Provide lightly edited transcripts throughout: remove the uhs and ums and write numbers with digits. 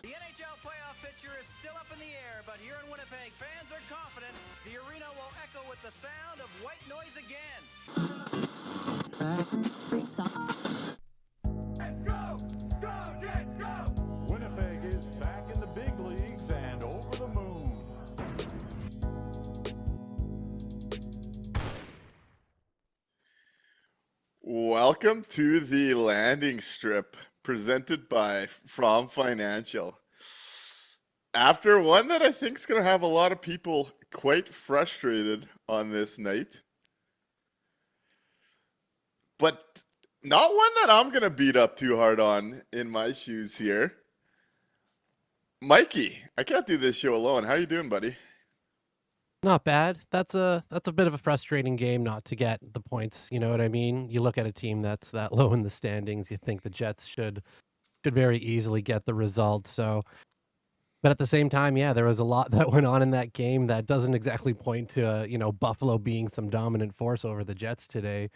The NHL playoff picture is still up in the air, but here in Winnipeg, fans are confident the arena will echo with the sound of white noise again. Let's go! Go, Jets, go! Winnipeg is back in the big leagues and over the moon. Welcome to the landing strip presented by From Financial. After one that I think is going to have a lot of people quite frustrated on this night, but not one that I'm going to beat up too hard on in my shoes here. Mikey, I can't do this show alone. How you doing, buddy? Not bad. That's a bit of a frustrating game not to get the points. You know what I mean? You look at a team that's that low in the standings, you think the Jets should very easily get the result. So, but at the same time, yeah, there was a lot that went on in that game that doesn't exactly point to Buffalo being some dominant force over the Jets today.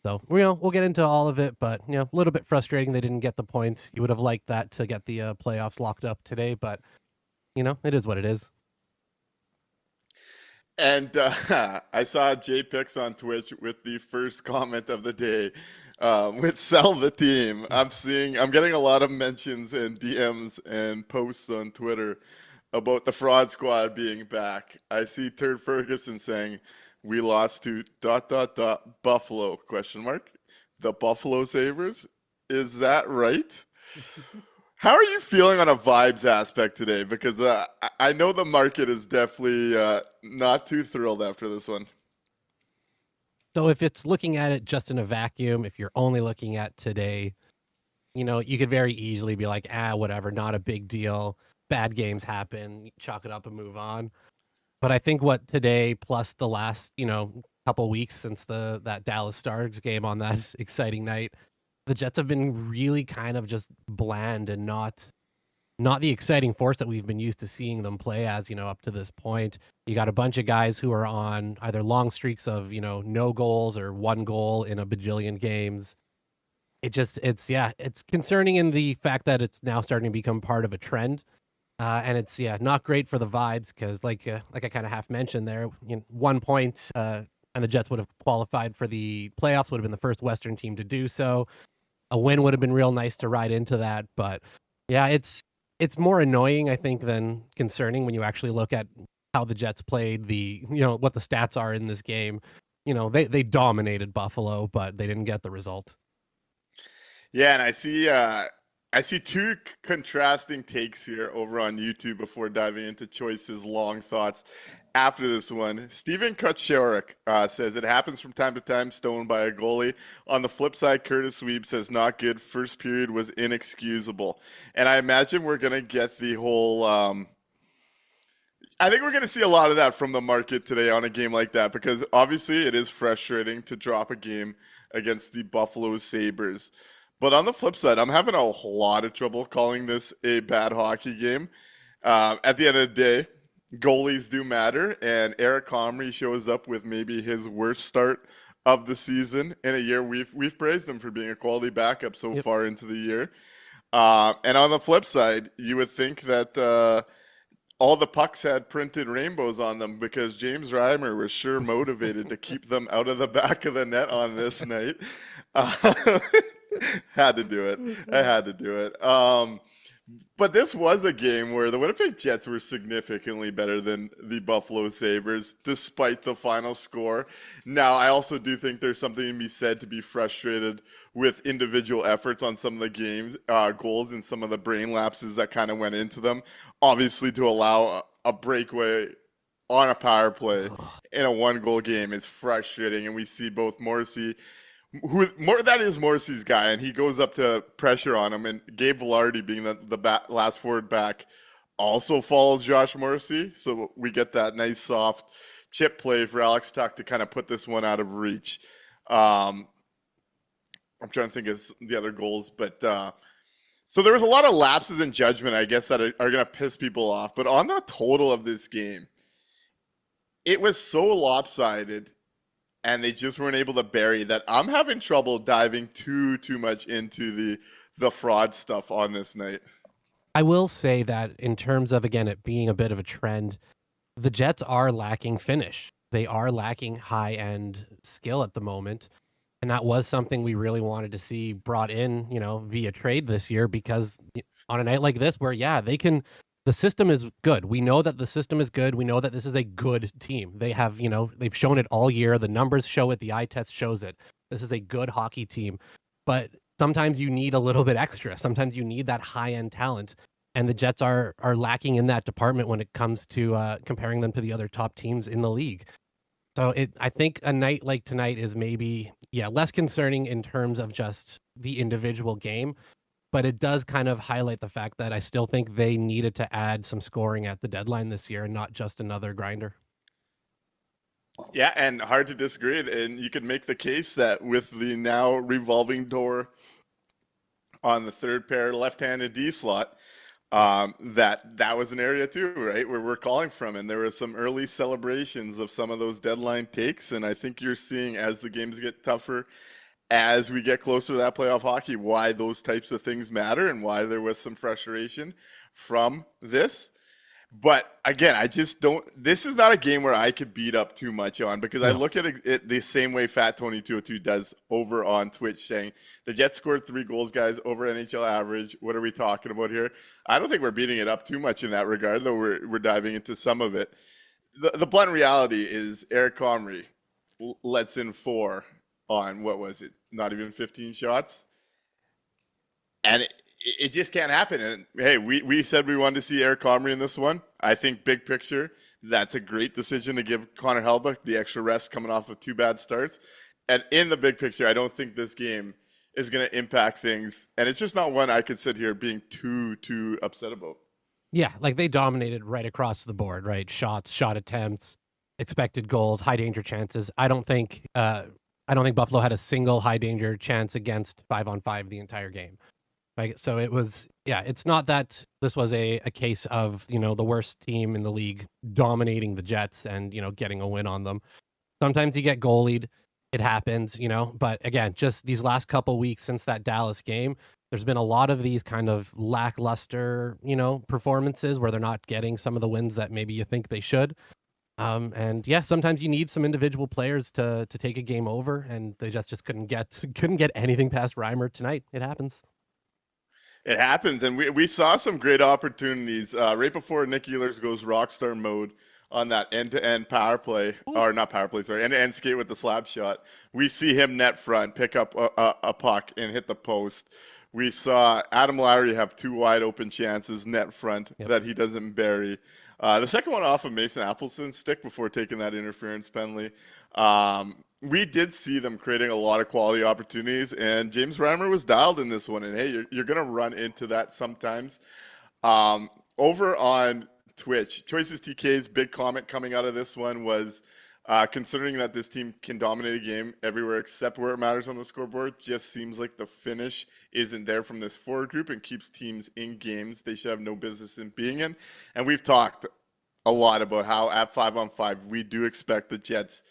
So we'll get into all of it, but a little bit frustrating they didn't get the points. You would have liked that to get the playoffs locked up today, but it is what it is. And I saw Jay Pix on Twitch with the first comment of the day with sell the team. I'm getting a lot of mentions and DMs and posts on Twitter about the fraud squad being back. I see Turd Ferguson saying we lost to ... Buffalo ? The Buffalo Sabres? Is that right? How are you feeling on a vibes aspect today? Because I know the market is definitely not too thrilled after this one. So if it's looking at it just in a vacuum, if you're only looking at today, you could very easily be like, whatever, not a big deal. Bad games happen, chalk it up and move on. But I think what today plus the last, couple weeks since that Dallas Stars game on that exciting night, the Jets have been really kind of just bland and not the exciting force that we've been used to seeing them play as, up to this point. You got a bunch of guys who are on either long streaks of, no goals or one goal in a bajillion games. It's concerning in the fact that it's now starting to become part of a trend. And it's, not great for the vibes because like I kind of half mentioned there, 1 point and the Jets would have qualified for the playoffs, would have been the first Western team to do so. A win would have been real nice to ride into that. But yeah, it's more annoying, I think, than concerning when you actually look at how the Jets played, what the stats are in this game. They dominated Buffalo, but they didn't get the result. Yeah, and I see two contrasting takes here over on YouTube before diving into Choice's long thoughts after this one. Steven Kutcherik says it happens from time to time, stoned by a goalie. On the flip side, Curtis Weeb says not good. First period was inexcusable. And I imagine we're going to get the whole I think we're going to see a lot of that from the market today on a game like that, because obviously it is frustrating to drop a game against the Buffalo Sabres. But on the flip side, I'm having a lot of trouble calling this a bad hockey game. At the end of the day, goalies do matter, and Eric Comrie shows up with maybe his worst start of the season in a year. We've praised him for being a quality backup so far into the year. And on the flip side, you would think that all the pucks had printed rainbows on them because James Reimer was sure motivated to keep them out of the back of the net on this night. Had to do it. I had to do it. But this was a game where the Winnipeg Jets were significantly better than the Buffalo Sabres, despite the final score. Now, I also do think there's something to be said to be frustrated with individual efforts on some of the games, goals and some of the brain lapses that kind of went into them. Obviously, to allow a breakaway on a power play in a 1-goal game is frustrating. And we see both Morrissey, that is Morrissey's guy, and he goes up to pressure on him. And Gabe Velarde, being the last forward back, also follows Josh Morrissey. So we get that nice soft chip play for Alex Tuck to kind of put this one out of reach. I'm trying to think of the other goals, but so there was a lot of lapses in judgment, I guess, that are going to piss people off. But on the total of this game, it was so lopsided, and they just weren't able to bury that. I'm having trouble diving too much into the fraud stuff on this night. I will say that in terms of, again, it being a bit of a trend, the Jets are lacking finish. They are lacking high-end skill at the moment. And that was something we really wanted to see brought in, via trade this year, because on a night like this where, the system is good. We know that the system is good. We know that this is a good team. They have, they've shown it all year. The numbers show it. The eye test shows it. This is a good hockey team. But sometimes you need a little bit extra. Sometimes you need that high-end talent. And the Jets are lacking in that department when it comes to comparing them to the other top teams in the league. So I think a night like tonight is maybe, less concerning in terms of just the individual game. But it does kind of highlight the fact that I still think they needed to add some scoring at the deadline this year and not just another grinder. Yeah, and hard to disagree. And you could make the case that with the now revolving door on the third pair left-handed D slot, that was an area too, right, where we're calling from. And there were some early celebrations of some of those deadline takes. And I think you're seeing, as the games get tougher, as we get closer to that playoff hockey, why those types of things matter and why there was some frustration from this. But again, I just don't. This is not a game where I could beat up too much on, because I look at it the same way Fat Tony 202 does over on Twitch, saying the Jets scored 3 goals, guys, over NHL average. What are we talking about here? I don't think we're beating it up too much in that regard, though we're diving into some of it. The blunt reality is Eric Comrie lets in 4 on, what was it, not even 15 shots, and it just can't happen. And hey, we said we wanted to see Eric Comrie in this one. I think big picture, that's a great decision to give Connor Hellebuyck the extra rest coming off of 2 bad starts. And in the big picture, I don't think this game is going to impact things. And it's just not one I could sit here being too upset about. Yeah, like they dominated right across the board, right? Shots, shot attempts, expected goals, high danger chances. I don't think Buffalo had a single high danger chance against 5-on-5 the entire game. Like, so it was, it's not that this was a case of, the worst team in the league dominating the Jets and, getting a win on them. Sometimes you get goalied. It happens, but again, just these last couple weeks since that Dallas game, there's been a lot of these kind of lackluster, performances where they're not getting some of the wins that maybe you think they should. And sometimes you need some individual players to take a game over, and they just couldn't get anything past Reimer tonight. It happens. It happens, and we saw some great opportunities right before Nick Ehlers goes rockstar mode on that end-to-end power play, or not power play, sorry, end-to-end skate with the slap shot. We see him net front, pick up a puck and hit the post. We saw Adam Lowry have 2 wide open chances net front that he doesn't bury. The second one off of Mason Appleton's stick before taking that interference penalty. We did see them creating a lot of quality opportunities, and James Reimer was dialed in this one. And hey, you're going to run into that sometimes. Over on Twitch, Choices TK's big comment coming out of this one was considering that this team can dominate a game everywhere except where it matters on the scoreboard, just seems like the finish isn't there from this forward group and keeps teams in games they should have no business in being in. And we've talked a lot about how at 5-on-5 we do expect the Jets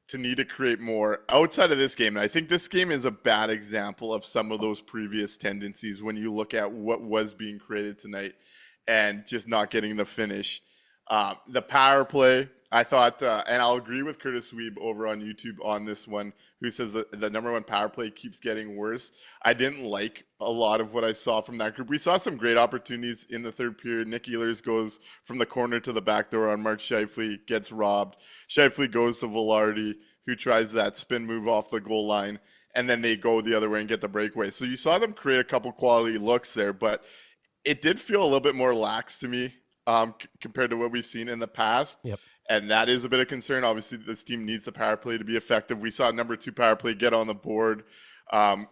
to need to create more outside of this game. And I think this game is a bad example of some of those previous tendencies when you look at what was being created tonight and just not getting the finish. The power play, I thought, and I'll agree with Curtis Weeb over on YouTube on this one, who says that the number 1 power play keeps getting worse. I didn't like a lot of what I saw from that group. We saw some great opportunities in the third period. Nick Ehlers goes from the corner to the back door on Mark Scheifele, gets robbed. Scheifele goes to Velarde, who tries that spin move off the goal line, and then they go the other way and get the breakaway. So you saw them create a couple quality looks there, but it did feel a little bit more lax to me compared to what we've seen in the past. Yep. And that is a bit of concern. Obviously, this team needs the power play to be effective. We saw number 2 power play get on the board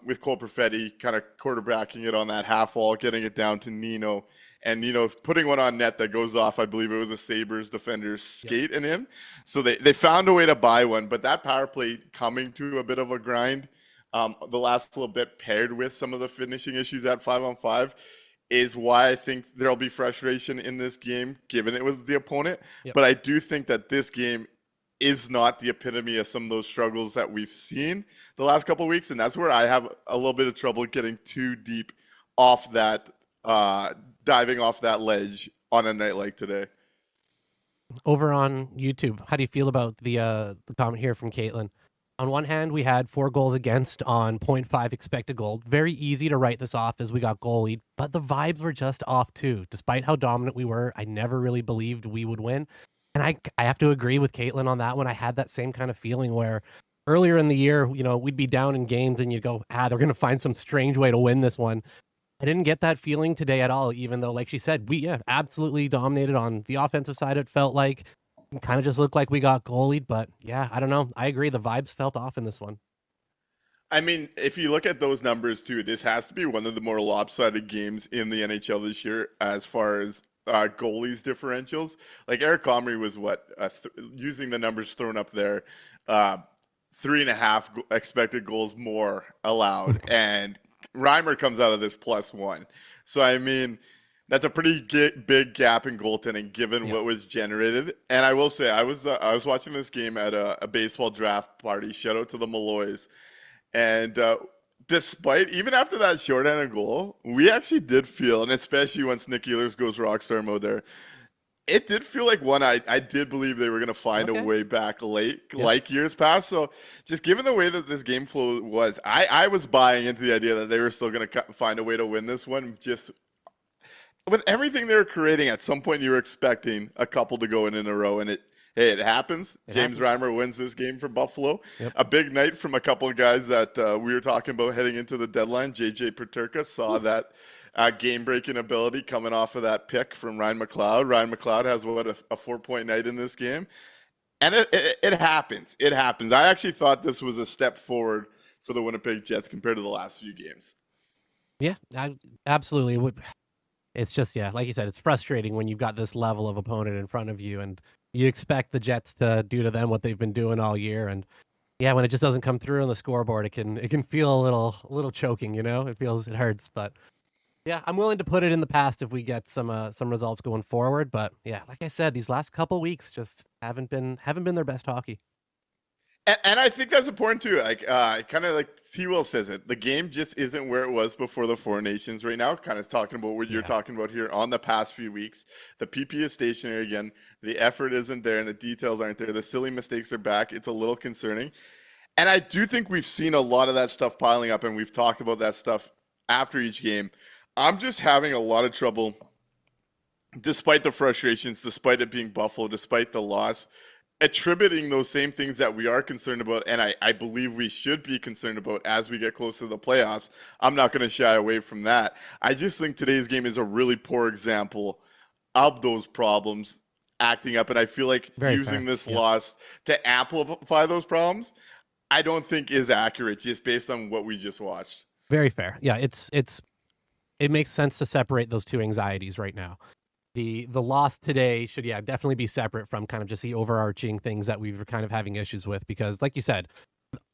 with Cole Perfetti kind of quarterbacking it on that half wall, getting it down to Nino. And Nino putting one on net that goes off. I believe it was a Sabres defender's skate and in. So they found a way to buy one. But that power play coming to a bit of a grind the last little bit, paired with some of the finishing issues at 5-on-5, is why I think there'll be frustration in this game, given it was the opponent. Yep. But I do think that this game is not the epitome of some of those struggles that we've seen the last couple of weeks. And that's where I have a little bit of trouble getting too deep off that, diving off that ledge on a night like today. Over on YouTube, how do you feel about the comment here from Caitlin? On one hand, we had 4 goals against on 0.5 expected goal. Very easy to write this off as we got goalied, but the vibes were just off too. Despite how dominant we were, I never really believed we would win. And I have to agree with Caitlin on that one. I had that same kind of feeling where earlier in the year, we'd be down in games and you'd go, they're going to find some strange way to win this one. I didn't get that feeling today at all, even though, like she said, we absolutely dominated on the offensive side. It felt like it kind of just looked like we got goalied, but yeah, I don't know. I agree. The vibes felt off in this one. I mean, if you look at those numbers too, this has to be one of the more lopsided games in the NHL this year as far as goalies differentials. Like Eric Comrie was using the numbers thrown up there, 3.5 expected goals more allowed, and Reimer comes out of this +1. So I mean, that's a pretty big gap in goaltending given what was generated. And I will say, I was watching this game at a baseball draft party. Shout out to the Malloys. And despite, even after that shorthanded goal, we actually did feel, and especially once Nick Ehlers goes rockstar mode there, it did feel like I did believe they were going to find a way back late, like years past. So just given the way that this game flow was, I was buying into the idea that they were still going to find a way to win this one. Just with everything they were creating, at some point you were expecting a couple to go in a row, and it happens. James Reimer wins this game for Buffalo. Yep. A big night from a couple of guys that we were talking about heading into the deadline. JJ Peterka saw that game-breaking ability coming off of that pick from Ryan McLeod. Ryan McLeod has a 4-point night in this game. And it happens. It happens. I actually thought this was a step forward for the Winnipeg Jets compared to the last few games. Yeah, absolutely. It's just, like you said, it's frustrating when you've got this level of opponent in front of you and you expect the Jets to do to them what they've been doing all year. And yeah, when it just doesn't come through on the scoreboard, it can feel a little choking, it hurts. But yeah, I'm willing to put it in the past if we get some results going forward. But yeah, like I said, these last couple weeks just haven't been their best hockey. And I think that's important too. Like, kind of like T-Will says it, the game just isn't where it was before the Four Nations right now. Kind of talking about what you're talking about here on the past few weeks. The PP is stationary again. The effort isn't there and the details aren't there. The silly mistakes are back. It's a little concerning. And I do think we've seen a lot of that stuff piling up, and we've talked about that stuff after each game. I'm just having a lot of trouble, despite the frustrations, despite it being Buffalo, despite the loss, attributing those same things that we are concerned about, and I believe we should be concerned about as we get close to the playoffs. I'm not going to shy away from that. I just think today's game is a really poor example of those problems acting up, and I feel like using this loss to amplify those problems, I don't think is accurate just based on what we just watched. Very fair. Yeah, it makes sense to separate those two anxieties right now. The loss today should definitely be separate from kind of just the overarching things that we were kind of having issues with, because like you said,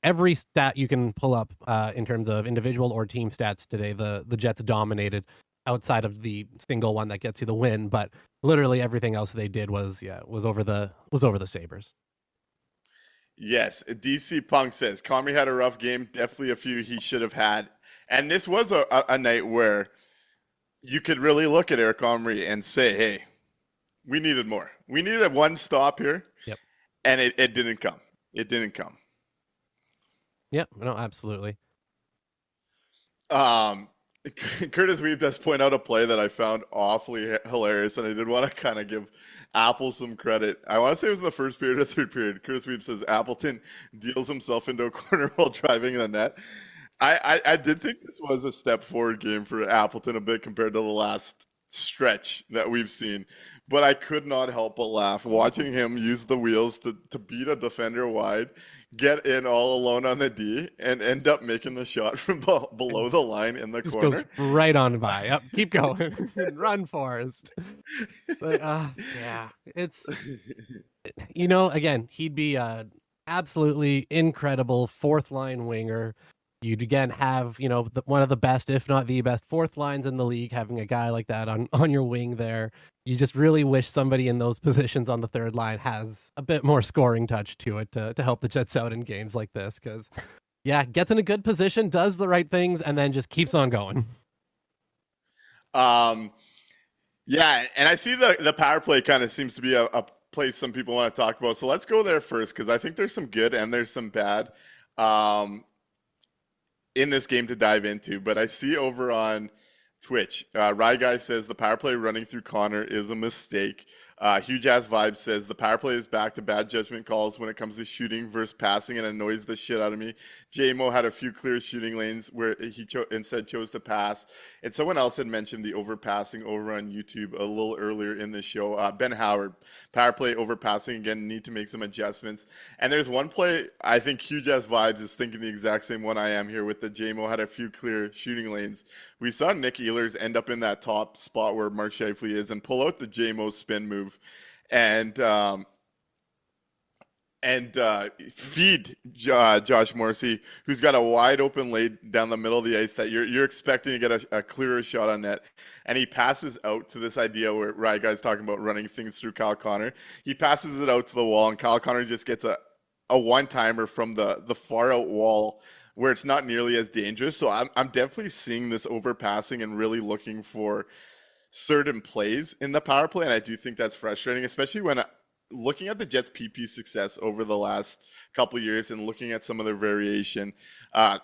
every stat you can pull up in terms of individual or team stats today, the Jets dominated outside of the single one that gets you the win, but literally everything else they did was over the Sabres. Yes, DC Punk says Comrie had a rough game, definitely a few he should have had, and this was a night where you could really look at Eric Comrie and say, hey, we needed more. We needed one stop here. Yep. And it didn't come. It didn't come. Yep. No, absolutely. Curtis Weeb does point out a play that I found awfully hilarious, and I did want to kind of give Apple some credit. I want to say it was in the first period or third period. Curtis Weeb says Appleton deals himself into a corner while driving in the net. I did think this was a step forward game for Appleton a bit compared to the last stretch that we've seen. But I could not help but laugh watching him use the wheels to beat a defender wide, get in all alone on the D, and end up making the shot from below the line in the Just corner. goes right on by. Yep, keep going. Run, Forrest. But yeah, it's again, he'd be a absolutely incredible fourth line winger. You'd again have one of the best, if not the best, fourth lines in the league. Having a guy like that on your wing there, you just really wish somebody in those positions on the third line has a bit more scoring touch to it to help the Jets out in games like this. Because gets in a good position, does the right things, and then just keeps on going. Yeah, and I see the power play kind of seems to be a place some people want to talk about. So let's go there first, because I think there's some good and there's some bad in this game to dive into. But I see over on Twitch, Rye Guy says the power play running through Connor is a mistake. Huge Ass Vibe says the power play is back to bad judgment calls when it comes to shooting versus passing and annoys the shit out of me. JMO had a few clear shooting lanes where he instead chose to pass. And someone else had mentioned the overpassing over on YouTube a little earlier in the show. Ben Howard, power play overpassing again, need to make some adjustments. And there's one play, I think Huge Ass Vibes is thinking the exact same one I am here with the JMO had a few clear shooting lanes. We saw Nick Ehlers end up in that top spot where Mark Scheifele is and pull out the JMO spin move and feed Josh Morrissey, who's got a wide open lane down the middle of the ice that you're expecting to get a clearer shot on net. And he passes out to this idea where Rye Guy's talking about running things through Kyle Connor. He passes it out to the wall, and Kyle Connor just gets a one-timer from the far out wall where it's not nearly as dangerous. So I'm definitely seeing this overpassing and really looking for certain plays in the power play, and I do think that's frustrating, especially when looking at the Jets' PP success over the last couple of years and looking at some of their variation.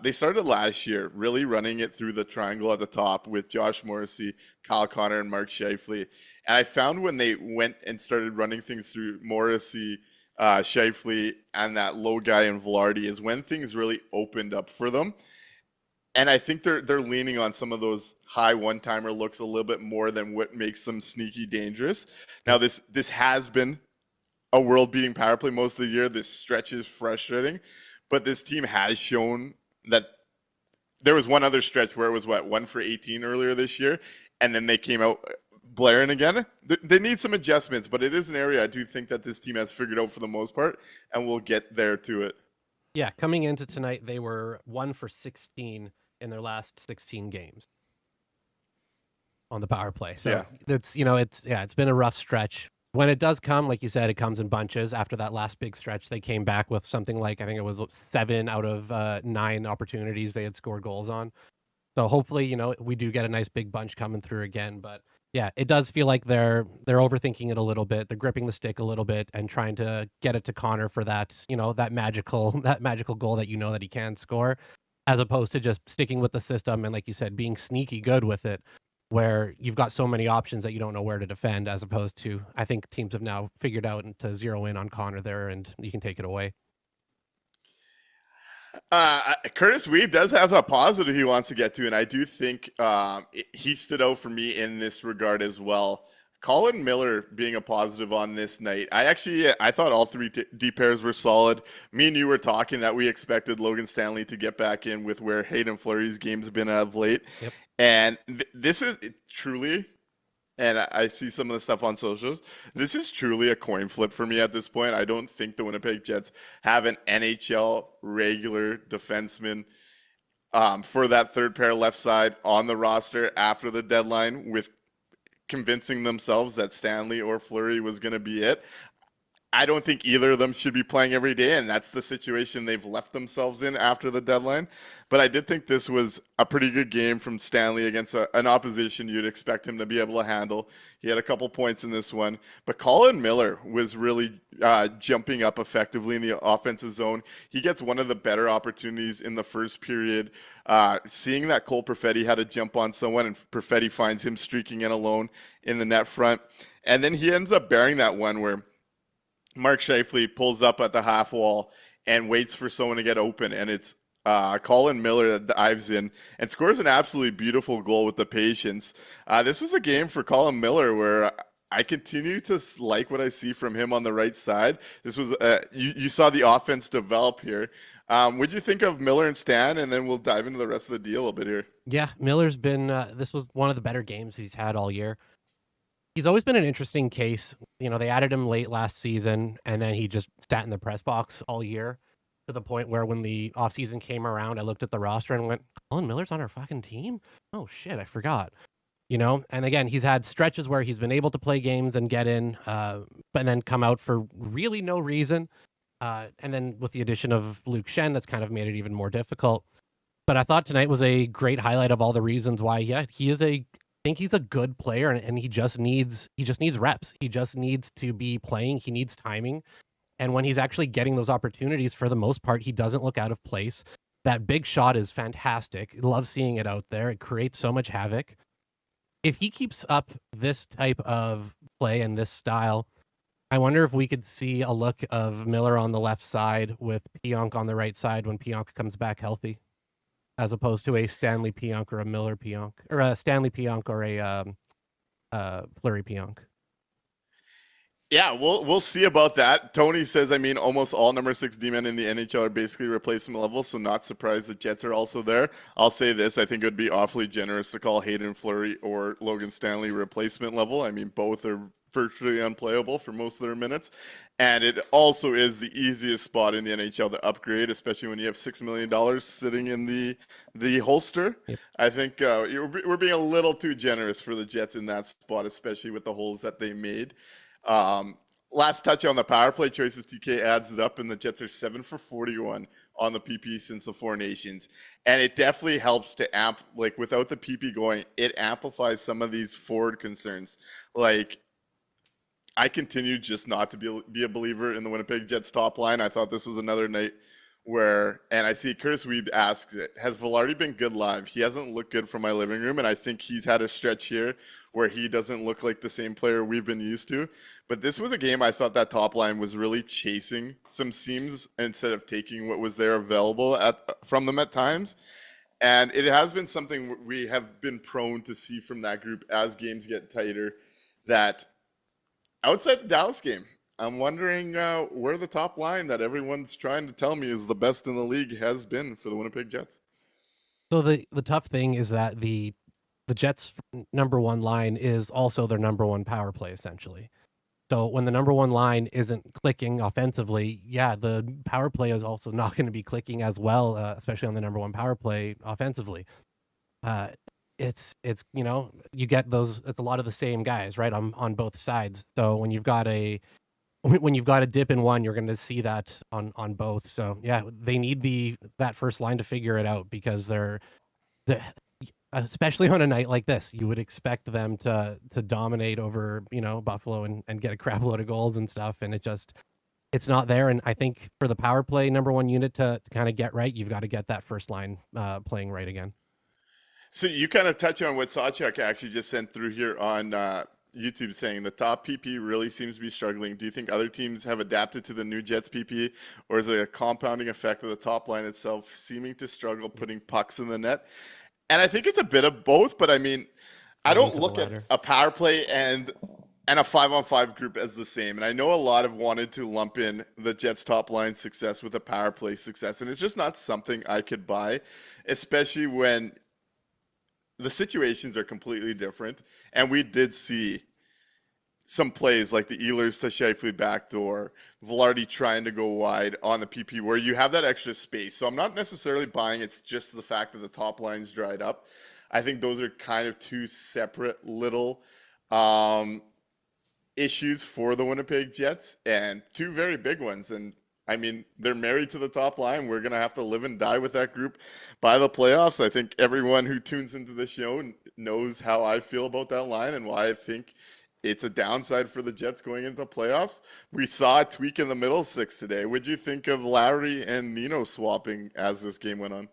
They started last year really running it through the triangle at the top with Josh Morrissey, Kyle Connor, and Mark Scheifele. And I found when they went and started running things through Morrissey, Scheifele, and that low guy in Velarde is when things really opened up for them. And I think they're leaning on some of those high one-timer looks a little bit more than what makes them sneaky dangerous. Now, this has been a world-beating power play most of the year. This stretch is frustrating, but this team has shown that there was one other stretch where it was, 1 for 18 earlier this year, and then they came out blaring again. They need some adjustments, but it is an area I do think that this team has figured out for the most part, and we'll get there to it. Yeah, coming into tonight, they were 1 for 16 in their last 16 games on the power play. So it's been a rough stretch. When it does come, like you said, it comes in bunches. After that last big stretch, they came back with something like, I think it was 7 out of 9 opportunities they had scored goals on. So hopefully, we do get a nice big bunch coming through again. But yeah, it does feel like they're overthinking it a little bit. They're gripping the stick a little bit and trying to get it to Connor for that, that magical goal that that he can score, as opposed to just sticking with the system and, like you said, being sneaky good with it, where you've got so many options that you don't know where to defend, as opposed to, I think teams have now figured out to zero in on Connor there, and you can take it away. Curtis Weeb does have a positive he wants to get to, and I do think he stood out for me in this regard as well. Colin Miller being a positive on this night. I thought all three D pairs were solid. Me and you were talking that we expected Logan Stanley to get back in with where Hayden Fleury's game's been of late. Yep. And this is truly, and I see some of the stuff on socials, this is truly a coin flip for me at this point. I don't think the Winnipeg Jets have an NHL regular defenseman for that third pair left side on the roster after the deadline, with convincing themselves that Stanley or Fleury was going to be it. I don't think either of them should be playing every day, and that's the situation they've left themselves in after the deadline. But I did think this was a pretty good game from Stanley against an opposition you'd expect him to be able to handle. He had a couple points in this one. But Colin Miller was really jumping up effectively in the offensive zone. He gets one of the better opportunities in the first period. Seeing that Cole Perfetti had to jump on someone, and Perfetti finds him streaking in alone in the net front. And then he ends up bearing that one where Mark Scheifele pulls up at the half wall and waits for someone to get open, and it's Colin Miller that dives in and scores an absolutely beautiful goal with the patience. This was a game for Colin Miller where I continue to like what I see from him on the right side. This was you saw the offense develop here. What'd you think of Miller and Stan? And then we'll dive into the rest of the deal a little bit here. Yeah, Miller's been. This was one of the better games he's had all year. He's always been an interesting case. They added him late last season, and then he just sat in the press box all year to the point where when the offseason came around, I looked at the roster and went, Colin Miller's on our fucking team? Oh, shit, I forgot. And again, he's had stretches where he's been able to play games and get in, but then come out for really no reason. And then with the addition of Luke Shen, that's kind of made it even more difficult. But I thought tonight was a great highlight of all the reasons why, I think he's a good player, and he just needs reps. He just needs to be playing. He needs timing. And when he's actually getting those opportunities, for the most part, he doesn't look out of place. That big shot is fantastic. Love seeing it out there. It creates so much havoc. If he keeps up this type of play and this style, I wonder if we could see a look of Miller on the left side with Pionk on the right side when Pionk comes back healthy, as opposed to a Stanley Pionk or a Miller Pionk, or a Stanley Pionk or a Fleury Pionk. Yeah, we'll see about that. Tony says, almost all number 6 D-men in the NHL are basically replacement level, so not surprised the Jets are also there. I'll say this, I think it would be awfully generous to call Hayden Fleury or Logan Stanley replacement level. Both are virtually unplayable for most of their minutes. And it also is the easiest spot in the NHL to upgrade, especially when you have $6 million sitting in the holster. Yep. I think we're being a little too generous for the Jets in that spot, especially with the holes that they made. Last touch on the power play choices, TK adds it up, and the Jets are 7 for 41 on the PP since the Four Nations. And it definitely helps to without the PP going, it amplifies some of these forward concerns. I continue just not to be a believer in the Winnipeg Jets top line. I thought this was another night where, and I see Curtis Weeb asks it, has Velarde been good live? He hasn't looked good from my living room, and I think he's had a stretch here where he doesn't look like the same player we've been used to. But this was a game I thought that top line was really chasing some seams instead of taking what was there available from them at times. And it has been something we have been prone to see from that group as games get tighter, that outside the Dallas game, I'm wondering where the top line that everyone's trying to tell me is the best in the league has been for the Winnipeg Jets. So the tough thing is that the Jets' number one line is also their number one power play, essentially. So when the number one line isn't clicking offensively, the power play is also not going to be clicking as well, especially on the number one power play offensively. It's you get those. It's a lot of the same guys, right, on both sides. So when you've got a dip in one, you're going to see that on both. So they need that first line to figure it out, because they're especially on a night like this, you would expect them to dominate over Buffalo and get a crap load of goals and stuff, and it's not there. And I think for the power play number one unit to kind of get right, you've got to get that first line playing right again. So you kind of touch on what Sawchuk actually just sent through here on YouTube, saying the top PP really seems to be struggling. Do you think other teams have adapted to the new Jets PP, or is it a compounding effect of the top line itself seeming to struggle putting pucks in the net? And I think it's a bit of both, but I don't look at a power play and a 5-on-5 group as the same. And I know a lot have wanted to lump in the Jets top line success with a power play success, and it's just not something I could buy, especially when the situations are completely different. And we did see some plays like the Ehlers to Scheifele backdoor, Velarde trying to go wide on the PP where you have that extra space. So I'm not necessarily buying it's just the fact that the top line's dried up. I think those are kind of two separate little issues for the Winnipeg Jets, and two very big ones. And they're married to the top line. We're going to have to live and die with that group by the playoffs. I think everyone who tunes into this show knows how I feel about that line and why I think it's a downside for the Jets going into the playoffs. We saw a tweak in the middle six today. What'd you think of Lowry and Nino swapping as this game went on?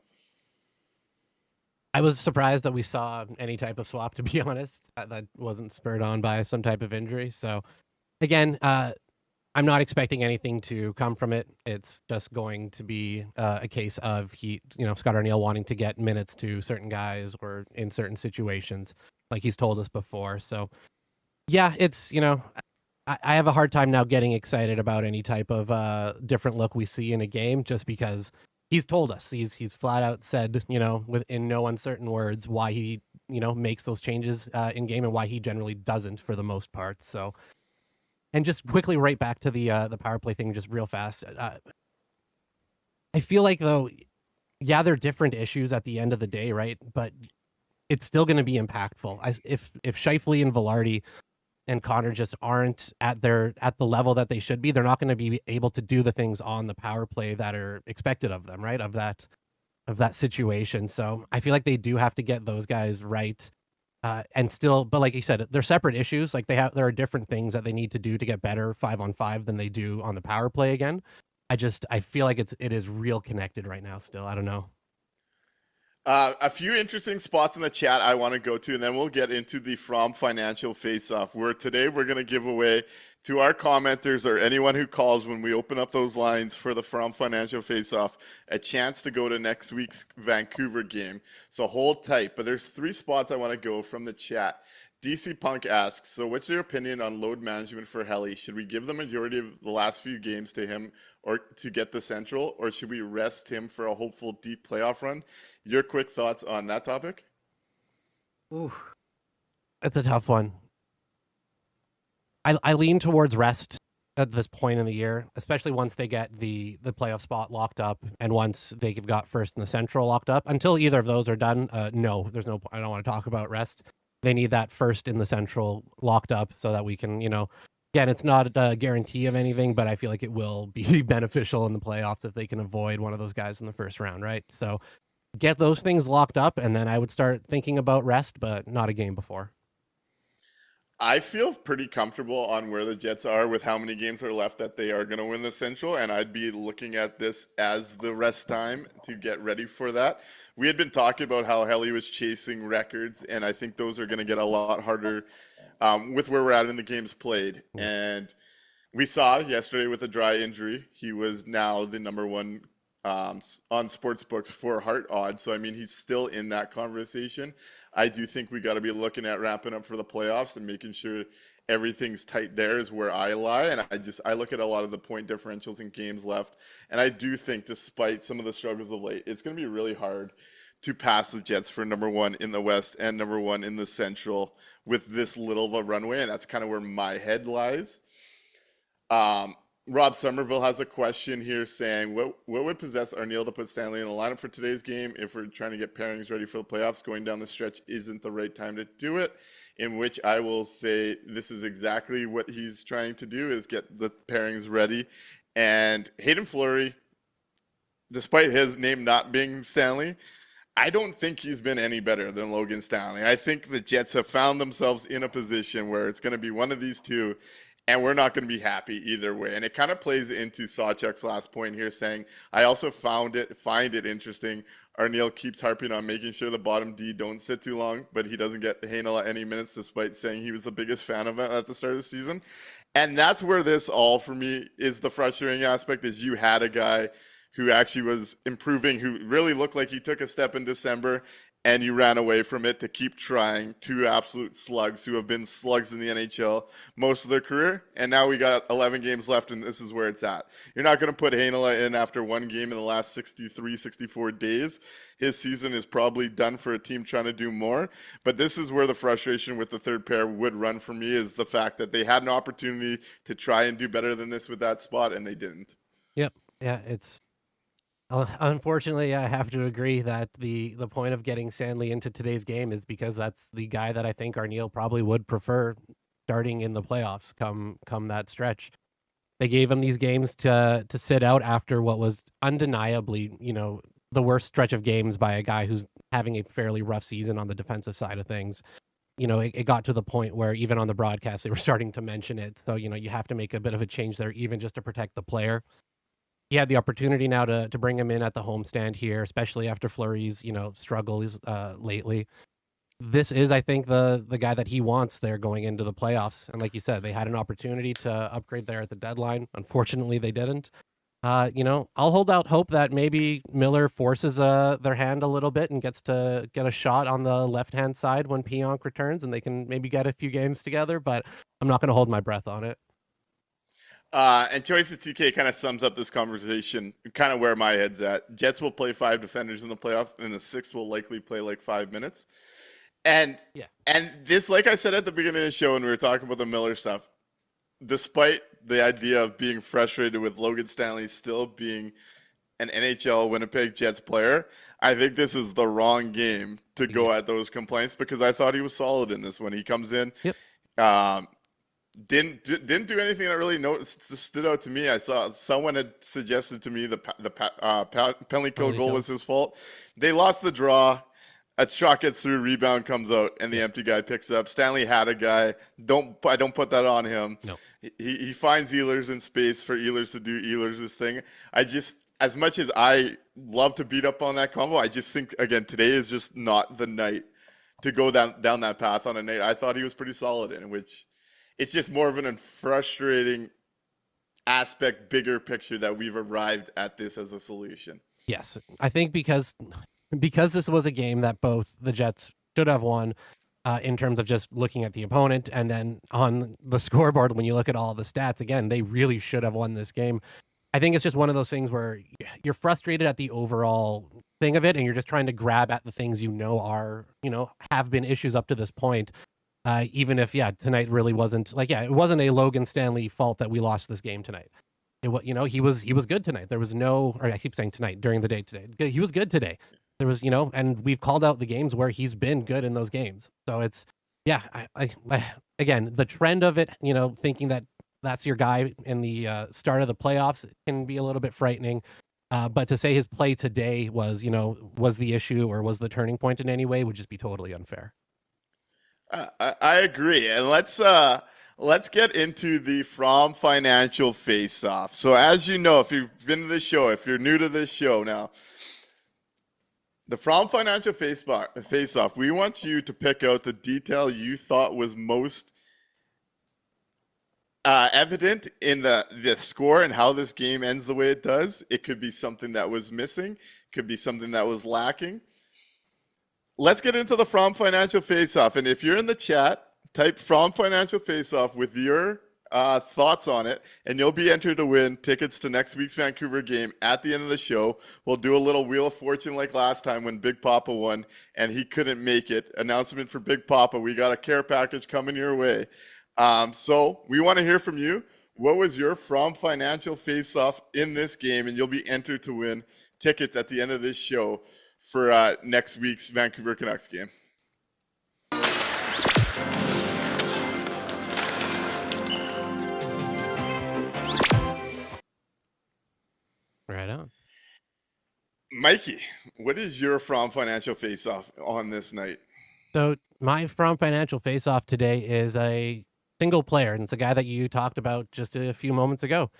I was surprised that we saw any type of swap, to be honest. That wasn't spurred on by some type of injury. So, again, I'm not expecting anything to come from it. It's just going to be a case of Scott Arniel wanting to get minutes to certain guys or in certain situations, like he's told us before. So, yeah, it's, I have a hard time now getting excited about any type of different look we see in a game, just because he's told us. He's flat out said, in no uncertain words, why he, makes those changes in game and why he generally doesn't for the most part. So. And just quickly right back to the power play thing, just real fast. I feel like, though, yeah, they're different issues at the end of the day, right? But it's still going to be impactful. If Scheifele and Velarde and Connor just aren't at the level that they should be, they're not going to be able to do the things on the power play that are expected of them, right? Of that situation. So I feel like they do have to get those guys right. And still, but like you said, they're separate issues. Like there are different things that they need to do to get better 5-on-5 than they do on the power play again. I feel like it is real connected right now still. I don't know. A few interesting spots in the chat I want to go to, and then we'll get into the From Financial Face-Off, where today we're going to give away to our commenters or anyone who calls when we open up those lines for the From Financial Face-Off a chance to go to next week's Vancouver game. So hold tight. But there's 3 spots I want to go from the chat. DC Punk asks, so what's your opinion on load management for Helly? Should we give the majority of the last few games to him or to get the Central, or should we rest him for a hopeful deep playoff run? Your quick thoughts on that topic? Ooh, that's a tough one. I lean towards rest at this point in the year, especially once they get the playoff spot locked up and once they've got first in the Central locked up. Until either of those are done, no, there's no. I don't want to talk about rest. They need that first in the Central locked up so that we can, again, it's not a guarantee of anything, but I feel like it will be beneficial in the playoffs if they can avoid one of those guys in the first round, right? So get those things locked up, and then I would start thinking about rest, but not a game before. I feel pretty comfortable on where the Jets are with how many games are left that they are going to win the Central, and I'd be looking at this as the rest time to get ready for that. We had been talking about how Helly was chasing records, and I think those are going to get a lot harder with where we're at in the games played. And we saw yesterday with a dry injury, he was now the number 1 on sportsbooks for heart odds. So, I mean, he's still in that conversation. I do think we got to be looking at wrapping up for the playoffs and making sure everything's tight there is where I lie. And I look at a lot of the point differentials in games left. And I do think, despite some of the struggles of late, it's going to be really hard to pass the Jets for number 1 in the West and number 1 in the Central with this little of a runway. And that's kind of where my head lies. Rob Somerville has a question here saying, what would possess Arniel to put Stanley in the lineup for today's game if we're trying to get pairings ready for the playoffs? Going down the stretch isn't the right time to do it, in which I will say this is exactly what he's trying to do, is get the pairings ready. And Hayden Fleury, despite his name not being Stanley, I don't think he's been any better than Logan Stanley. I think the Jets have found themselves in a position where it's going to be one of these two, and we're not going to be happy either way. And it kind of plays into Sawchuk's last point here, saying, I also find it interesting. Arniel keeps harping on making sure the bottom D don't sit too long, but he doesn't get Hainala any minutes, despite saying he was the biggest fan of it at the start of the season. And that's where this all, for me, is the frustrating aspect, is you had a guy who actually was improving, who really looked like he took a step in December, and you ran away from it to keep trying. 2 absolute slugs who have been slugs in the NHL most of their career, and now we got 11 games left, and this is where it's at. You're not going to put Hainala in after 1 game in the last 63, 64 days. His season is probably done for a team trying to do more, but this is where the frustration with the third pair would run for me, is the fact that they had an opportunity to try and do better than this with that spot, and they didn't. Yep. Yeah, it's... Unfortunately, I have to agree that the point of getting Stanley into today's game is because that's the guy that I think Arniel probably would prefer starting in the playoffs come that stretch. They gave him these games to sit out after what was undeniably, the worst stretch of games by a guy who's having a fairly rough season on the defensive side of things. It got to the point where even on the broadcast, they were starting to mention it. So, you have to make a bit of a change there, even just to protect the player. He had the opportunity now to bring him in at the homestand here, especially after Fleury's, struggles lately. this is, I think, the guy that he wants there going into the playoffs. And like you said, they had an opportunity to upgrade there at the deadline. Unfortunately, they didn't. I'll hold out hope that maybe Miller forces their hand a little bit and gets to get a shot on the left-hand side when Pionk returns, and they can maybe get a few games together, but I'm not going to hold my breath on it. And Choices TK kind of sums up this conversation, kind of where my head's at. Jets will play 5 defenders in the playoffs, and the 6 will likely play like 5 minutes. And this, like I said at the beginning of the show when we were talking about the Miller stuff, despite the idea of being frustrated with Logan Stanley still being an NHL Winnipeg Jets player, I think this is the wrong game to go at those complaints, because I thought he was solid in this one. He comes in, didn't do anything that really stood out to me. I saw someone had suggested to me the penalty kill goal was his fault. They lost the draw. A shot gets through, rebound comes out, and the empty guy picks up. Stanley had a guy. I don't put that on him. No. He finds Ehlers in space for Ehlers to do Ehlers' thing. I just, as much as I love to beat up on that combo, I just think, again, today is just not the night to go down that path on a night I thought he was pretty solid in, which it's just more of an frustrating aspect, bigger picture that we've arrived at this as a solution. Yes, I think because this was a game that both the Jets should have won in terms of just looking at the opponent, and then on the scoreboard, when you look at all the stats, again, they really should have won this game. I think it's just one of those things where you're frustrated at the overall thing of it, and you're just trying to grab at the things have been issues up to this point. Even if, tonight really wasn't it wasn't a Logan Stanley fault that we lost this game tonight. He was good tonight. There was or I keep saying tonight, during the day today. He was good today. There was, and we've called out the games where he's been good in those games. So it's, again, the trend of it, thinking that that's your guy in the start of the playoffs can be a little bit frightening. But to say his play today was the issue or was the turning point in any way would just be totally unfair. I agree. And let's get into the From Financial Face-Off. So as you know, if you've been to this show, if you're new to this show now, the From Financial Face-Off, we want you to pick out the detail you thought was most evident in the score and how this game ends the way it does. It could be something that was missing, could be something that was lacking. Let's get into the From Financial Face-Off. And if you're in the chat, type From Financial Face-Off with your thoughts on it, and you'll be entered to win tickets to next week's Vancouver game. At the end of the show, we'll do a little Wheel of Fortune like last time when Big Papa won and he couldn't make it. Announcement for Big Papa, we got a care package coming your way. So we want to hear from you. What was your From Financial Face-Off in this game? And you'll be entered to win tickets at the end of this show for next week's Vancouver Canucks game. Right on. Mikey, what is your From Financial Face-Off on this night? So my From Financial Face-Off today is a single player, and it's a guy that you talked about just a few moments ago.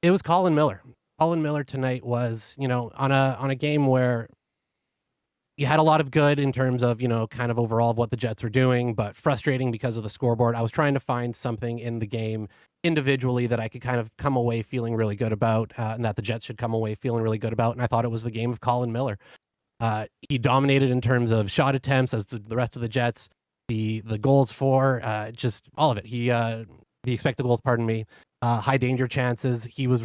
It was Colin Miller. Colin Miller tonight was, on a game where you had a lot of good in terms of, kind of overall of what the Jets were doing, but frustrating because of the scoreboard. I was trying to find something in the game individually that I could kind of come away feeling really good about, and that the Jets should come away feeling really good about. And I thought it was the game of Colin Miller. He dominated in terms of shot attempts as the rest of the Jets, the goals for, just all of it. The expected goals, high danger chances. He was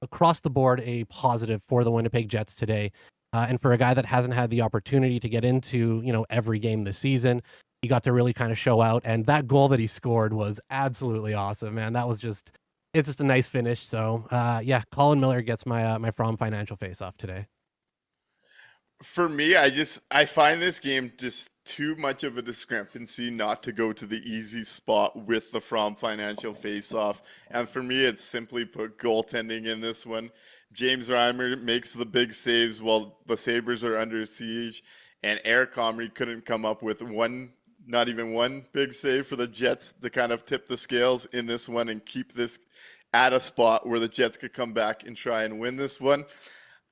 across the board a positive for the Winnipeg Jets today. And for a guy that hasn't had the opportunity to get into, every game this season, he got to really kind of show out. And that goal that he scored was absolutely awesome, man. That was it's just a nice finish. So, Colin Miller gets my From Financial Face-Off today. For me, I find this game just too much of a discrepancy not to go to the easy spot with the From Financial Face-Off. And for me, it's simply put goaltending in this one. James Reimer makes the big saves while the Sabres are under siege, and Eric Comrie couldn't come up with not even one big save for the Jets to kind of tip the scales in this one and keep this at a spot where the Jets could come back and try and win this one.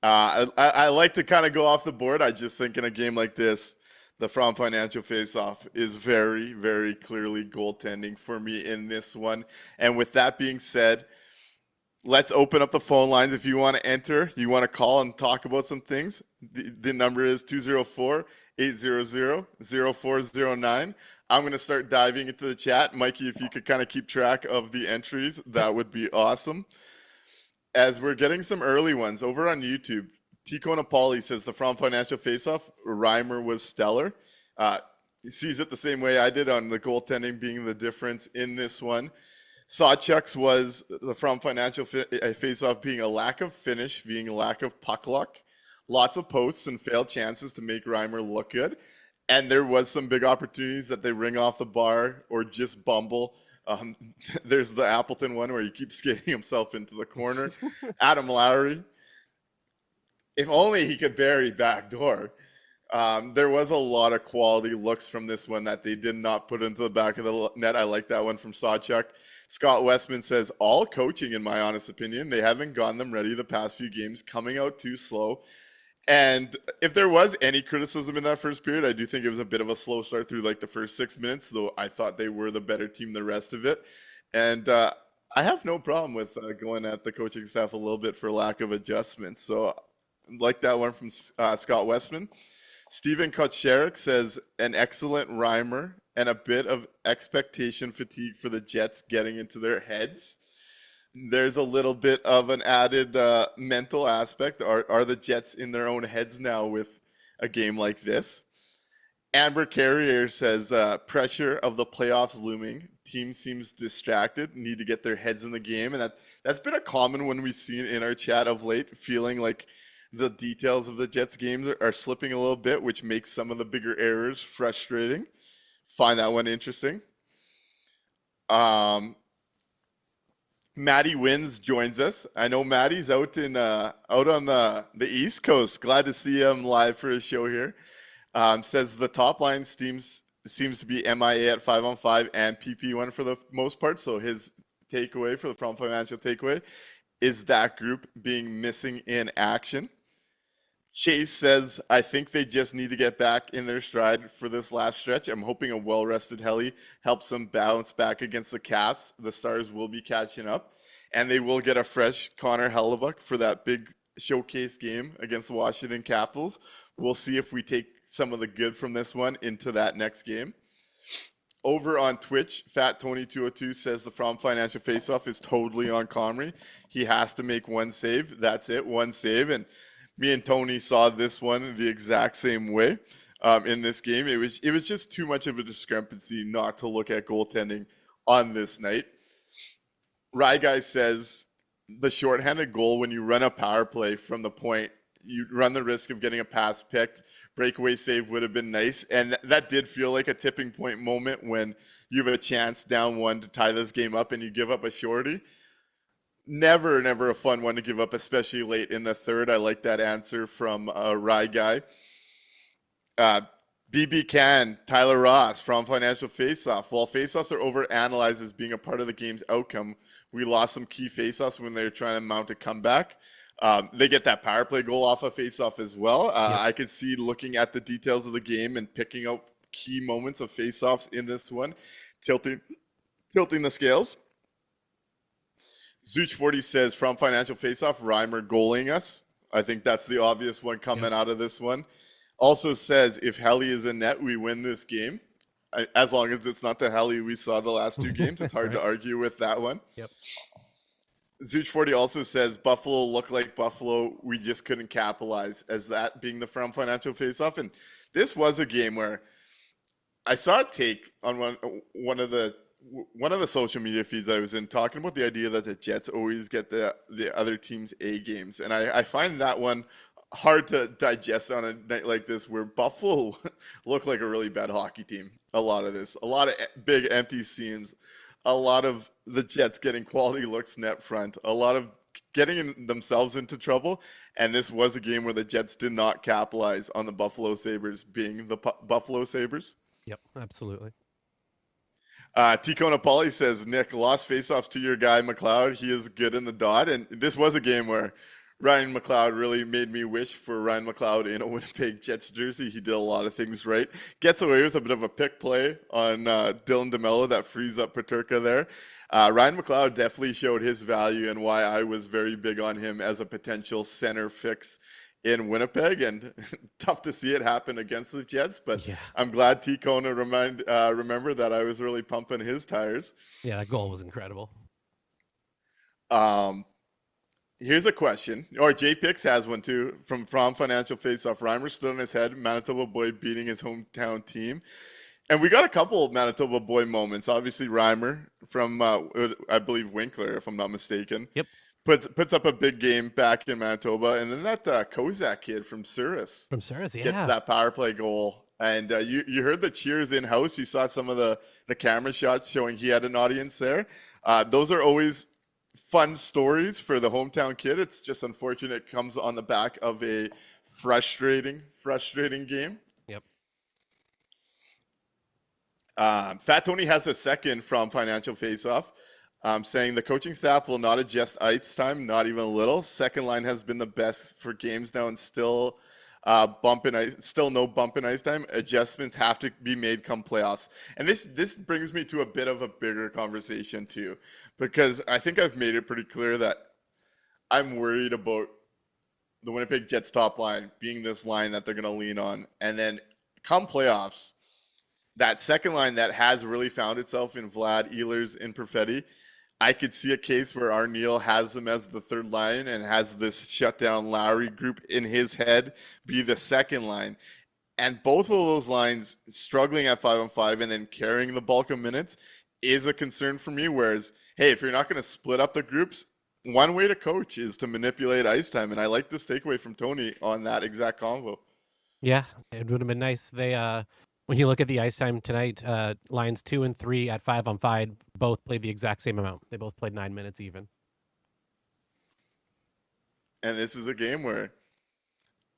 I like to kind of go off the board. I just think in a game like this, the From Financial Faceoff is very, very clearly goaltending for me in this one. And with that being said, let's open up the phone lines. If you want to enter, you want to call and talk about some things, the number is 204-800-0409. I'm going to start diving into the chat. Mikey, if you could kind of keep track of the entries, that would be awesome. As we're getting some early ones over on YouTube, Tico Napoli says the From Financial Faceoff, Reimer was stellar. He sees it the same way I did on the goaltending being the difference in this one. Sawchucks was the From Financial Faceoff being a lack of finish, being a lack of puck luck, lots of posts and failed chances to make Reimer look good. And there was some big opportunities that they ring off the bar or just bumble. There's the Appleton one where he keeps skating himself into the corner. Adam Lowry, if only he could bury backdoor. There was a lot of quality looks from this one that they did not put into the back of the net. I like that one from Sawchuck. Scott Westman says, all coaching, in my honest opinion. They haven't gotten them ready the past few games, coming out too slow. And if there was any criticism in that first period, I do think it was a bit of a slow start through like the first 6 minutes, though I thought they were the better team the rest of it. And I have no problem with going at the coaching staff a little bit for lack of adjustments. So I like that one from Scott Westman. Steven Kocherik says, an excellent Reimer and a bit of expectation fatigue for the Jets getting into their heads. There's a little bit of an added mental aspect. Are the Jets in their own heads now with a game like this? Amber Carrier says, pressure of the playoffs looming. Team seems distracted, need to get their heads in the game. And that's been a common one we've seen in our chat of late, feeling like the details of the Jets games are slipping a little bit, which makes some of the bigger errors frustrating. Find that one interesting. Maddie Wins joins us. I know Maddie's out on the East Coast. Glad to see him live for his show here. Says the top line seems to be MIA at 5-on-5 and PP1 for the most part. So his takeaway for the From Financial takeaway is that group being missing in action. Chase says, I think they just need to get back in their stride for this last stretch. I'm hoping a well-rested Helly helps them bounce back against the Caps. The Stars will be catching up, and they will get a fresh Connor Hellebuck for that big showcase game against the Washington Capitals. We'll see if we take some of the good from this one into that next game. Over on Twitch, Fat Tony 202 says the From Financial Faceoff is totally on Comrie. He has to make one save. That's it, one save. And me and Tony saw this one the exact same way in this game. It was just too much of a discrepancy not to look at goaltending on this night. Rye Guy says the shorthanded goal, when you run a power play from the point, you run the risk of getting a pass picked. Breakaway save would have been nice. And that did feel like a tipping point moment when you have a chance down one to tie this game up and you give up a shorty. Never a fun one to give up, especially late in the third. I like that answer from Rye Guy. BB Can, Tyler Ross from Financial Faceoff. While faceoffs are overanalyzed as being a part of the game's outcome, we lost some key faceoffs when they were trying to mount a comeback. They get that power play goal off a faceoff as well. I could see looking at the details of the game and picking out key moments of faceoffs in this one, tilting the scales. Zooch 40 says, from Financial Faceoff, Reimer goaling us. I think that's the obvious one coming out of this one. Also says, if Helly is in net, we win this game. As long as it's not the Helly we saw the last two games. It's hard to argue with that one. Yep. Zooch 40 also says, Buffalo looked like Buffalo. We just couldn't capitalize, as that being the From Financial Faceoff. And this was a game where I saw a take on one of the social media feeds I was in talking about the idea that the Jets always get the other team's A games. And I find that one hard to digest on a night like this where Buffalo look like a really bad hockey team. A lot of big empty seams, a lot of the Jets getting quality looks net front, a lot of getting themselves into trouble. And this was a game where the Jets did not capitalize on the Buffalo Sabres being the Buffalo Sabres. Yep, absolutely. Tico Napoli says, Nick, lost faceoffs to your guy McLeod. He is good in the dot. And this was a game where Ryan McLeod really made me wish for Ryan McLeod in a Winnipeg Jets jersey. He did a lot of things right. Gets away with a bit of a pick play on Dylan DeMello that frees up Peterka there. Ryan McLeod definitely showed his value and why I was very big on him as a potential center fix in Winnipeg, and tough to see it happen against the Jets, but Yeah. I'm glad T. Kona remember that I was really pumping his tires. Yeah, that goal was incredible. Here's a question, or Jay Pix has one too, from Financial Faceoff. Reimer stood on his head, Manitoba boy beating his hometown team. And we got a couple of Manitoba boy moments. Obviously, Reimer from, I believe, Winkler, if I'm not mistaken. Yep. Puts up a big game back in Manitoba. And then that Kozak kid from Suris. From Suris, yeah. Gets that power play goal. And you heard the cheers in-house. You saw some of the camera shots showing he had an audience there. Those are always fun stories for the hometown kid. It's just unfortunate it comes on the back of a frustrating game. Yep. Fat Tony has a second from Financial Faceoff, saying the coaching staff will not adjust ice time, not even a little. Second line has been the best for games now, and still no bump in ice time. Adjustments have to be made come playoffs. And this brings me to a bit of a bigger conversation too, because I think I've made it pretty clear that I'm worried about the Winnipeg Jets top line being this line that they're going to lean on. And then come playoffs, that second line that has really found itself in Vlad, Ehlers, and Perfetti, I could see a case where Arneal has them as the third line and has this shutdown Lowry group in his head be the second line. And both of those lines struggling at 5-on-5 and then carrying the bulk of minutes is a concern for me. Whereas, hey, if you're not going to split up the groups, one way to coach is to manipulate ice time. And I like this takeaway from Tony on that exact convo. Yeah, it would have been nice. They when you look at the ice time tonight, lines 2 and 3 at 5-on-5 both played the exact same amount. They both played 9 minutes even. And this is a game where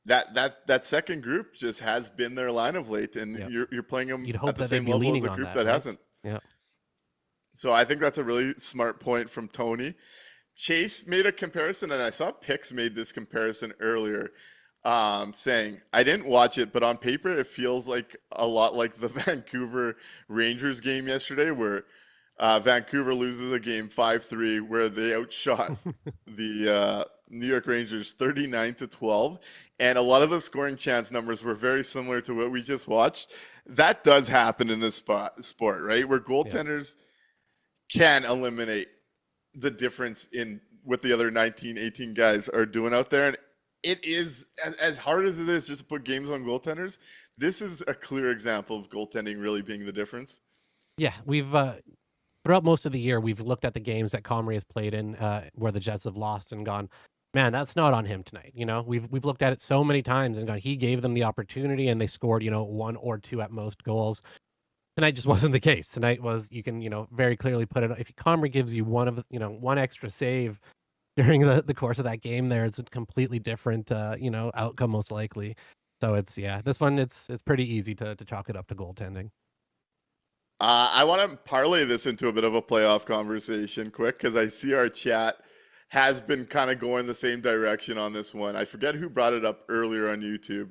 that second group just has been their line of late, and Yep. you're playing them You'd hope at the that they'd same be level as leaning a on group that, that right? hasn't. Yeah. So I think that's a really smart point from Tony. Chase made a comparison, and I saw Pix made this comparison earlier, saying, I didn't watch it, but on paper it feels like a lot like the Vancouver Rangers game yesterday, where Vancouver loses a game 5-3, where they outshot the New York Rangers 39-12. And a lot of the scoring chance numbers were very similar to what we just watched. That does happen in this sport, right? Where goaltenders can eliminate the difference in what the other 19, 18 guys are doing out there. And it is, as hard as it is just to put games on goaltenders, this is a clear example of goaltending really being the difference. Yeah, we've throughout most of the year, we've looked at the games that Comrie has played in where the Jets have lost and gone, man, that's not on him tonight. You know, we've looked at it so many times and gone, he gave them the opportunity and they scored, 1 or 2 at most goals. Tonight just wasn't the case. Tonight was, you can, very clearly put it, if Comrie gives you one extra save during the course of that game there, it's a completely different, outcome most likely. So this one, it's pretty easy to chalk it up to goaltending. I want to parlay this into a bit of a playoff conversation quick, because I see our chat has been kind of going the same direction on this one. I forget who brought it up earlier on YouTube,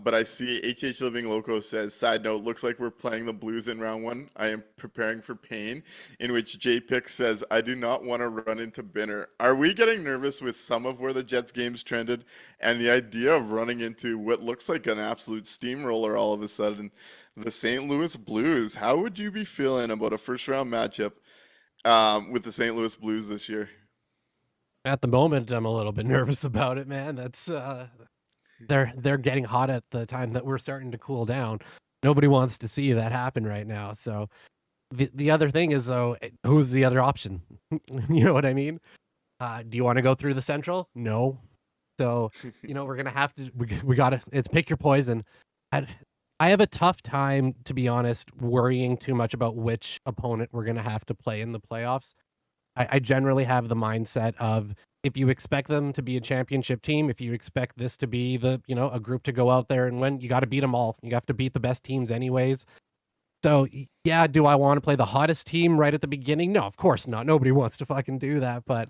but I see HH Living Loco says, side note, looks like we're playing the Blues in round 1. I am preparing for pain, in which J Pick says, I do not want to run into Binner. Are we getting nervous with some of where the Jets games trended and the idea of running into what looks like an absolute steamroller all of a sudden? The St. Louis Blues. How would you be feeling about a first-round matchup with the St. Louis Blues this year? At the moment, I'm a little bit nervous about it, man. That's they're getting hot at the time that we're starting to cool down. Nobody wants to see that happen right now. So the other thing is, though, who's the other option? You know what I mean? Do you want to go through the Central? No. So we're gonna have to. We gotta. It's pick your poison. I have a tough time, to be honest, worrying too much about which opponent we're going to have to play in the playoffs. I generally have the mindset of, if you expect them to be a championship team, if you expect this to be a group to go out there and win, you got to beat them all. You have to beat the best teams anyways. So yeah, do I want to play the hottest team right at the beginning? No, of course not. Nobody wants to fucking do that. But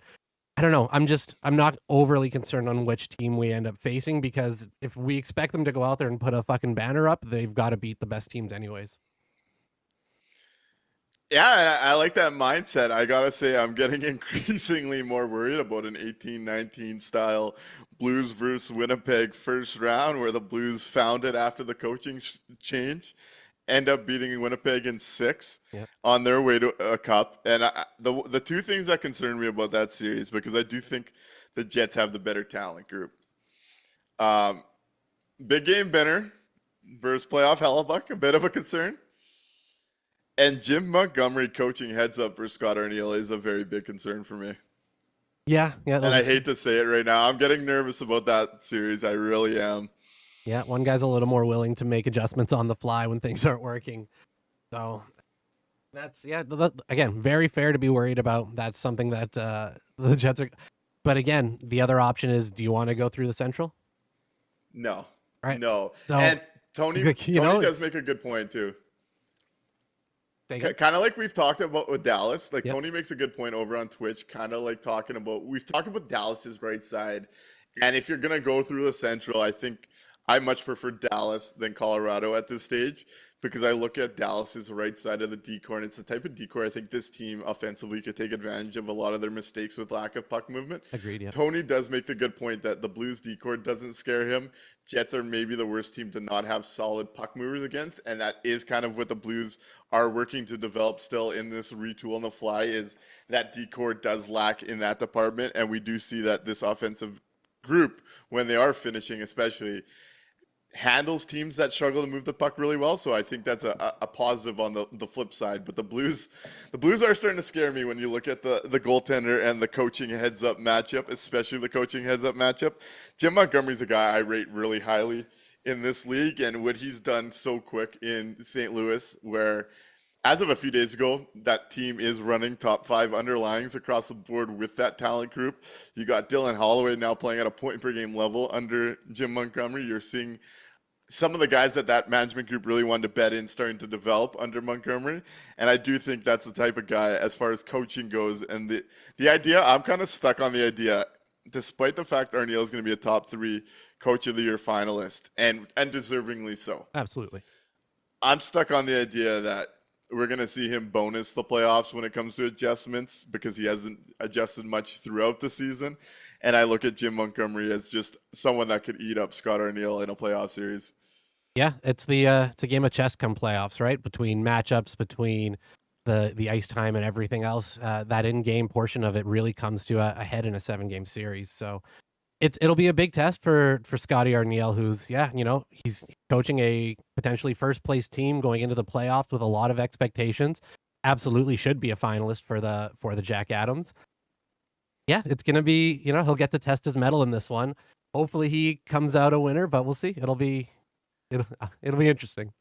I don't know. I'm not overly concerned on which team we end up facing, because if we expect them to go out there and put a fucking banner up, they've got to beat the best teams anyways. Yeah, and I like that mindset. I gotta say, I'm getting increasingly more worried about an 18-19 style Blues versus Winnipeg first round, where the Blues found it after the coaching change, end up beating Winnipeg in 6 on their way to a cup. And the two things that concern me about that series, because I do think the Jets have the better talent group. Big game Benner versus playoff Hellebuck, a bit of a concern. And Jim Montgomery coaching heads up for Scott Arniel is a very big concern for me. Yeah. And I hate to say it right now. I'm getting nervous about that series. I really am. Yeah, one guy's a little more willing to make adjustments on the fly when things aren't working. So that's, again, very fair to be worried about. That's something that the Jets are. But again, the other option is, do you want to go through the Central? No. Right. No. So, and Tony does make a good point, too. Kind of like we've talked about with Dallas. Like, Tony makes a good point over on Twitch, kind of like talking about, we've talked about Dallas's right side. And if you're going to go through the Central, I think I much prefer Dallas than Colorado at this stage, because I look at Dallas's right side of the decor, and it's the type of decor I think this team offensively could take advantage of a lot of their mistakes with lack of puck movement. Agreed, yeah. Tony does make the good point that the Blues decor doesn't scare him. Jets are maybe the worst team to not have solid puck movers against, and that is kind of what the Blues are working to develop still in this retool on the fly, is that decor does lack in that department, and we do see that this offensive group, when they are finishing especially, handles teams that struggle to move the puck really well. So I think that's a positive on the flip side. But the Blues are starting to scare me when you look at the goaltender and the coaching heads up matchup, especially the coaching heads up matchup. Jim Montgomery's a guy I rate really highly in this league, and what he's done so quick in St. Louis, where as of a few days ago, that team is running top 5 underlyings across the board with that talent group. You got Dylan Holloway now playing at a point per game level under Jim Montgomery. You're seeing some of the guys that management group really wanted to bet in starting to develop under Montgomery. And I do think that's the type of guy as far as coaching goes. And the idea, I'm kind of stuck on the idea, despite the fact Arniel is going to be a top 3 coach of the year finalist, and deservingly so. Absolutely. I'm stuck on the idea that we're going to see him bonus the playoffs when it comes to adjustments, because he hasn't adjusted much throughout the season. And I look at Jim Montgomery as just someone that could eat up Scott Arniel in a playoff series. Yeah, it's a game of chess come playoffs, right? Between matchups, between the ice time and everything else. That in-game portion of it really comes to a head in a 7-game series. So it'll be a big test for Scotty Arniel, who's he's coaching a potentially first place team going into the playoffs with a lot of expectations. Absolutely should be a finalist for the Jack Adams. Yeah, it's gonna be, he'll get to test his mettle in this one. Hopefully he comes out a winner, but we'll see. It'll be interesting.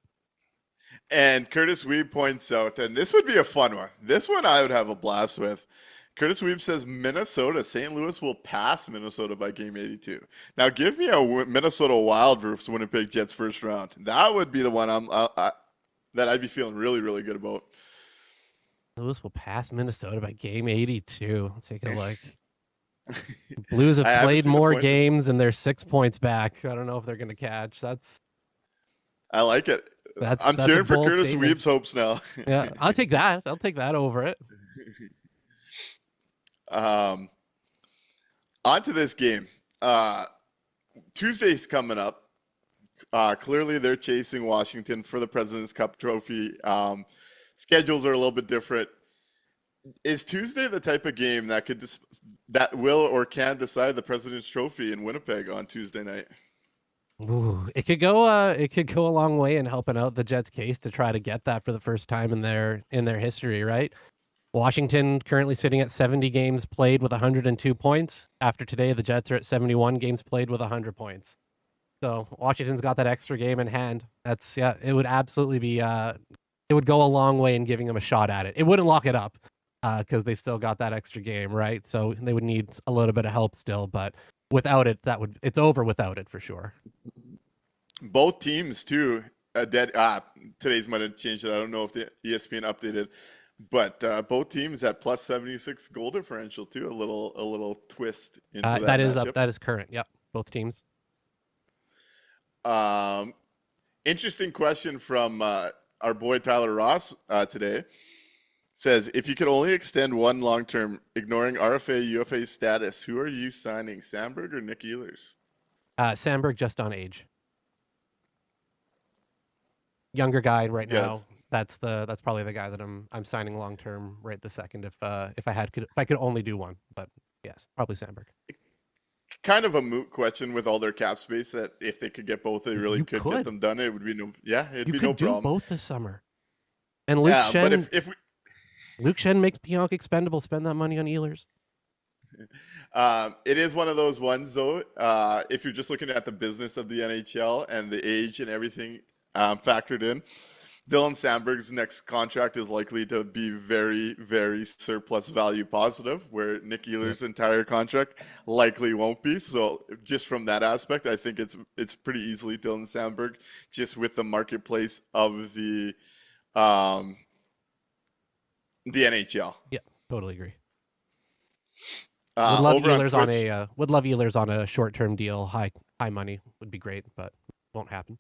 And Curtis Weeb points out, and this would be a fun one. This one I would have a blast with. Curtis Weeb says St. Louis will pass Minnesota by game 82. Now give me a Minnesota Wild versus Winnipeg Jets first round. That would be the one that I'd be feeling really, really good about. Louis will pass Minnesota by game 82. Let's take a look. Blues have played more games and they're 6 points back. I don't know if they're going to catch. I like it. I'm cheering for Curtis Weeb's hopes now. Yeah, I'll take that. I'll take that over it. On to this game. Tuesday's coming up. Clearly, they're chasing Washington for the President's Cup trophy. Schedules are a little bit different. Is Tuesday the type of game that will or can decide the President's Trophy in Winnipeg on Tuesday night? Ooh, it could go a long way in helping out the Jets' case to try to get that for the first time in their history, right? Washington currently sitting at 70 games played with 102 points. After today, the Jets are at 71 games played with 100 points. So Washington's got that extra game in hand. It would absolutely be it would go a long way in giving them a shot at it. It wouldn't lock it up because they still got that extra game, right? So they would need a little bit of help still, but without it, it's over without it for sure. Both teams too. Today's might have changed it. I don't know if the ESPN updated, But both teams at plus 76 goal differential too. A little twist into that That is matchup. up. That is current. Yep, both teams. Interesting question from our boy Tyler Ross today. Says, if you could only extend one long-term, ignoring RFA, UFA status, who are you signing, Sandberg or Nik Ehlers? Sandberg just on age. Younger guy right now. That's probably the guy that I'm signing long term right this second. If I could only do one, but yes, probably Sandberg. Kind of a moot question with all their cap space. That if they could get both, they really could get them done. It would be no problem. Do both this summer. And Luke Shen, but if Luke Shen makes Pionk expendable, spend that money on Ehlers. It is one of those ones, though. If you're just looking at the business of the NHL and the age and everything factored in, Dylan Sandberg's next contract is likely to be very, very surplus value positive, where Nik Ehlers' entire contract likely won't be. So just from that aspect, I think it's pretty easily Dylan Sandberg, just with the marketplace of the NHL. Yeah, totally agree. Would love Ehlers on a short-term deal, high money would be great, but won't happen.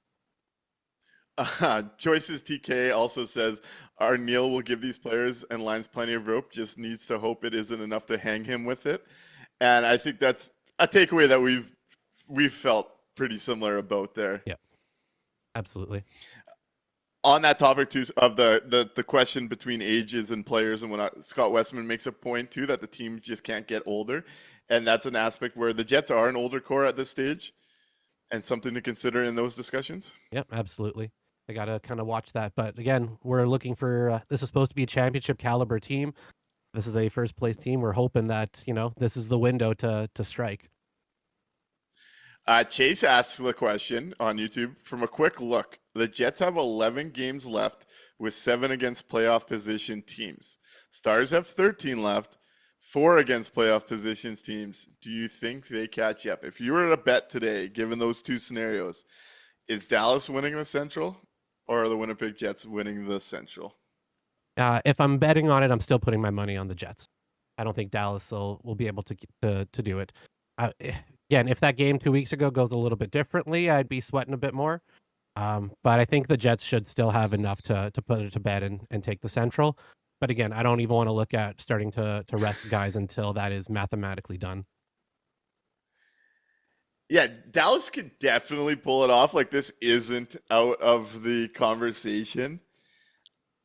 Choices TK also says our Neil will give these players and lines plenty of rope, just needs to hope it isn't enough to hang him with it. And I think that's a takeaway that we've felt pretty similar about there. Yeah, absolutely. On that topic too of the question between ages and players and whatnot, Scott Westman makes a point too that the team just can't get older, and that's an aspect where the Jets are an older core at this stage, and something to consider in those discussions. Yep, absolutely. They got to kind of watch that. But again, we're looking for this is supposed to be a championship caliber team. This is a first place team. We're hoping that this is the window to strike. Chase asks the question on YouTube. From a quick look, the Jets have 11 games left with 7 against playoff position teams. Stars have 13 left, 4 against playoff positions teams. Do you think they catch up? If you were to bet today, given those two scenarios, is Dallas winning the Central or are the Winnipeg Jets winning the Central? If I'm betting on it, I'm still putting my money on the Jets. I don't think Dallas will be able to do it. Again, if that game 2 weeks ago goes a little bit differently, I'd be sweating a bit more. But I think the Jets should still have enough to put it to bed and take the Central. But again, I don't even want to look at starting to rest guys until that is mathematically done. Yeah, Dallas could definitely pull it off. Like, this isn't out of the conversation.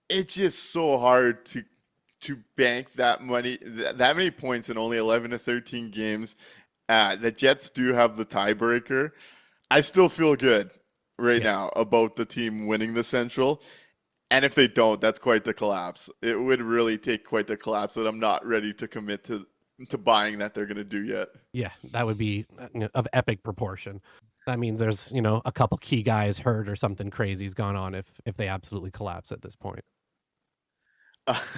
It's just so hard to bank that money, that many points in only 11 to 13 games. The Jets do have the tiebreaker. I still feel good now about the team winning the Central. And if they don't, that's quite the collapse. It would really take quite the collapse that I'm not ready to commit to buying that they're going to do yet. Yeah, that would be of epic proportion. That means there's, a couple key guys hurt or something crazy's gone on if they absolutely collapse at this point.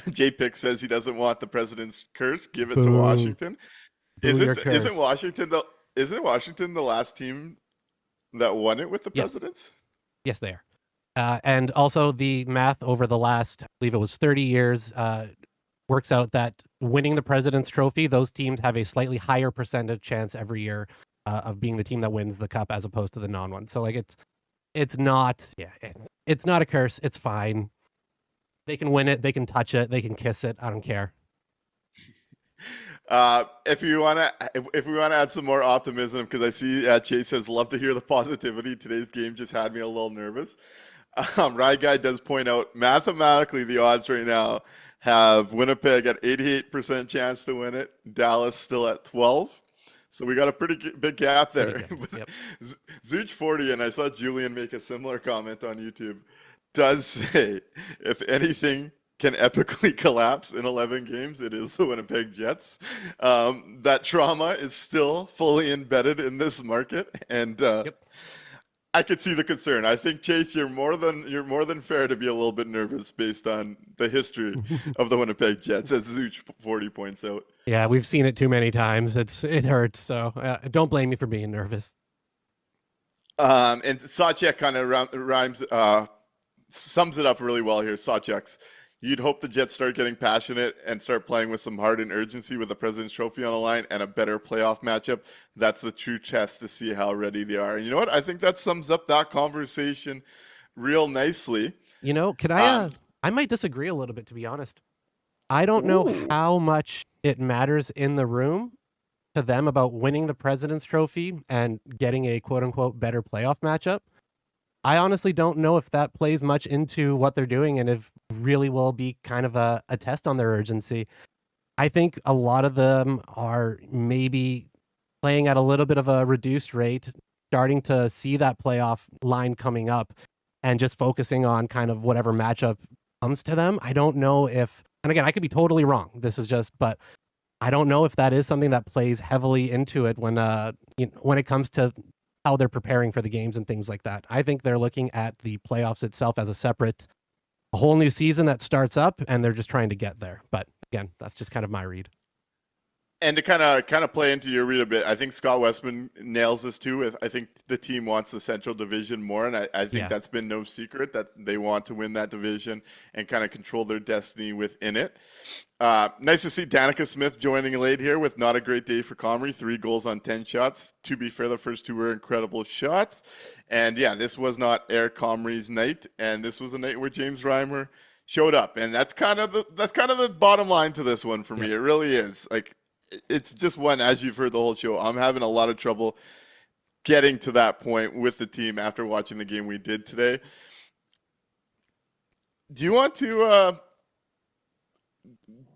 J Pick says he doesn't want the president's curse. Give it to Washington. Isn't Washington the last team that won it with the presidents? Yes, they are. And also the math over the last, I believe it was 30 years, works out that winning the President's Trophy, those teams have a slightly higher percentage chance every year of being the team that wins the cup as opposed to the non-one. So like it's not a curse. It's fine. They can win it. They can touch it. They can kiss it. I don't care. If we want to add some more optimism, because I see Chase says, love to hear the positivity. Today's game just had me a little nervous. Rye Guy does point out mathematically the odds right now have Winnipeg at 88% chance to win it, Dallas still at 12. So we got a pretty big gap there. Yep. Zooch 40, and I saw Julian make a similar comment on YouTube, does say, if anything can epically collapse in 11 games, it is the Winnipeg Jets. That trauma is still fully embedded in this market, and I could see the concern. I think, Chase, you're more than fair to be a little bit nervous based on the history of the Winnipeg Jets, as Zooch 40 points out. Yeah, we've seen it too many times. It hurts. So don't blame me for being nervous. And Sawchek kind of sums it up really well here. Sawchek's, You'd hope the Jets start getting passionate and start playing with some heart and urgency with the President's Trophy on the line and a better playoff matchup. That's the true test to see how ready they are. And you know what? I think that sums up that conversation real nicely. You know, could I might disagree a little bit, to be honest. I don't know how much it matters in the room to them about winning the President's Trophy and getting a quote-unquote better playoff matchup. I honestly don't know if that plays much into what they're doing and if really will be kind of a test on their urgency. I think a lot of them are maybe playing at a little bit of a reduced rate, starting to see that playoff line coming up and just focusing on kind of whatever matchup comes to them. I don't know if, and again, I could be totally wrong. This is just, but I don't know if that is something that plays heavily into it when it comes to how they're preparing for the games and things like that. I think they're looking at the playoffs itself as a whole new season that starts up, and they're just trying to get there. But again, that's just kind of my read. And to kind of play into your read a bit, I think Scott Westman nails this too. I think the team wants the Central Division more, and I think that's been no secret that they want to win that division and kind of control their destiny within it. Nice to see Danica Smith joining late here with not a great day for Comrie. 3 goals on 10 shots. To be fair, the first 2 were incredible shots. And yeah, this was not Eric Comrie's night, and this was a night where James Reimer showed up, and that's kind of the bottom line to this one for me. It really is. Like, it's just one, as you've heard the whole show, I'm having a lot of trouble getting to that point with the team after watching the game we did today. Do you want to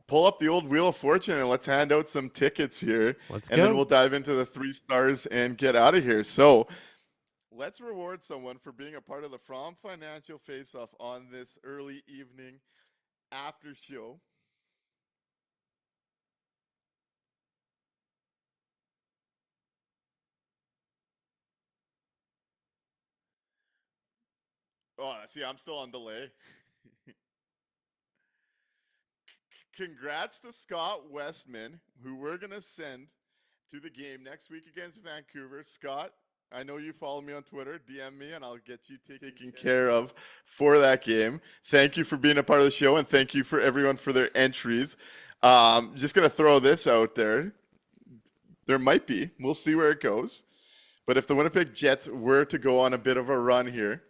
pull up the old Wheel of Fortune and let's hand out some tickets here? Let's go. Then we'll dive into the 3 stars and get out of here. So let's reward someone for being a part of the From Financial Face-Off on this early evening after show. Oh, see, I'm still on delay. Congrats to Scott Westman, who we're going to send to the game next week against Vancouver. Scott, I know you follow me on Twitter. DM me, and I'll get you taken care of for that game. Thank you for being a part of the show, and thank you for everyone for their entries. Just going to throw this out there. There might be. We'll see where it goes. But if the Winnipeg Jets were to go on a bit of a run here,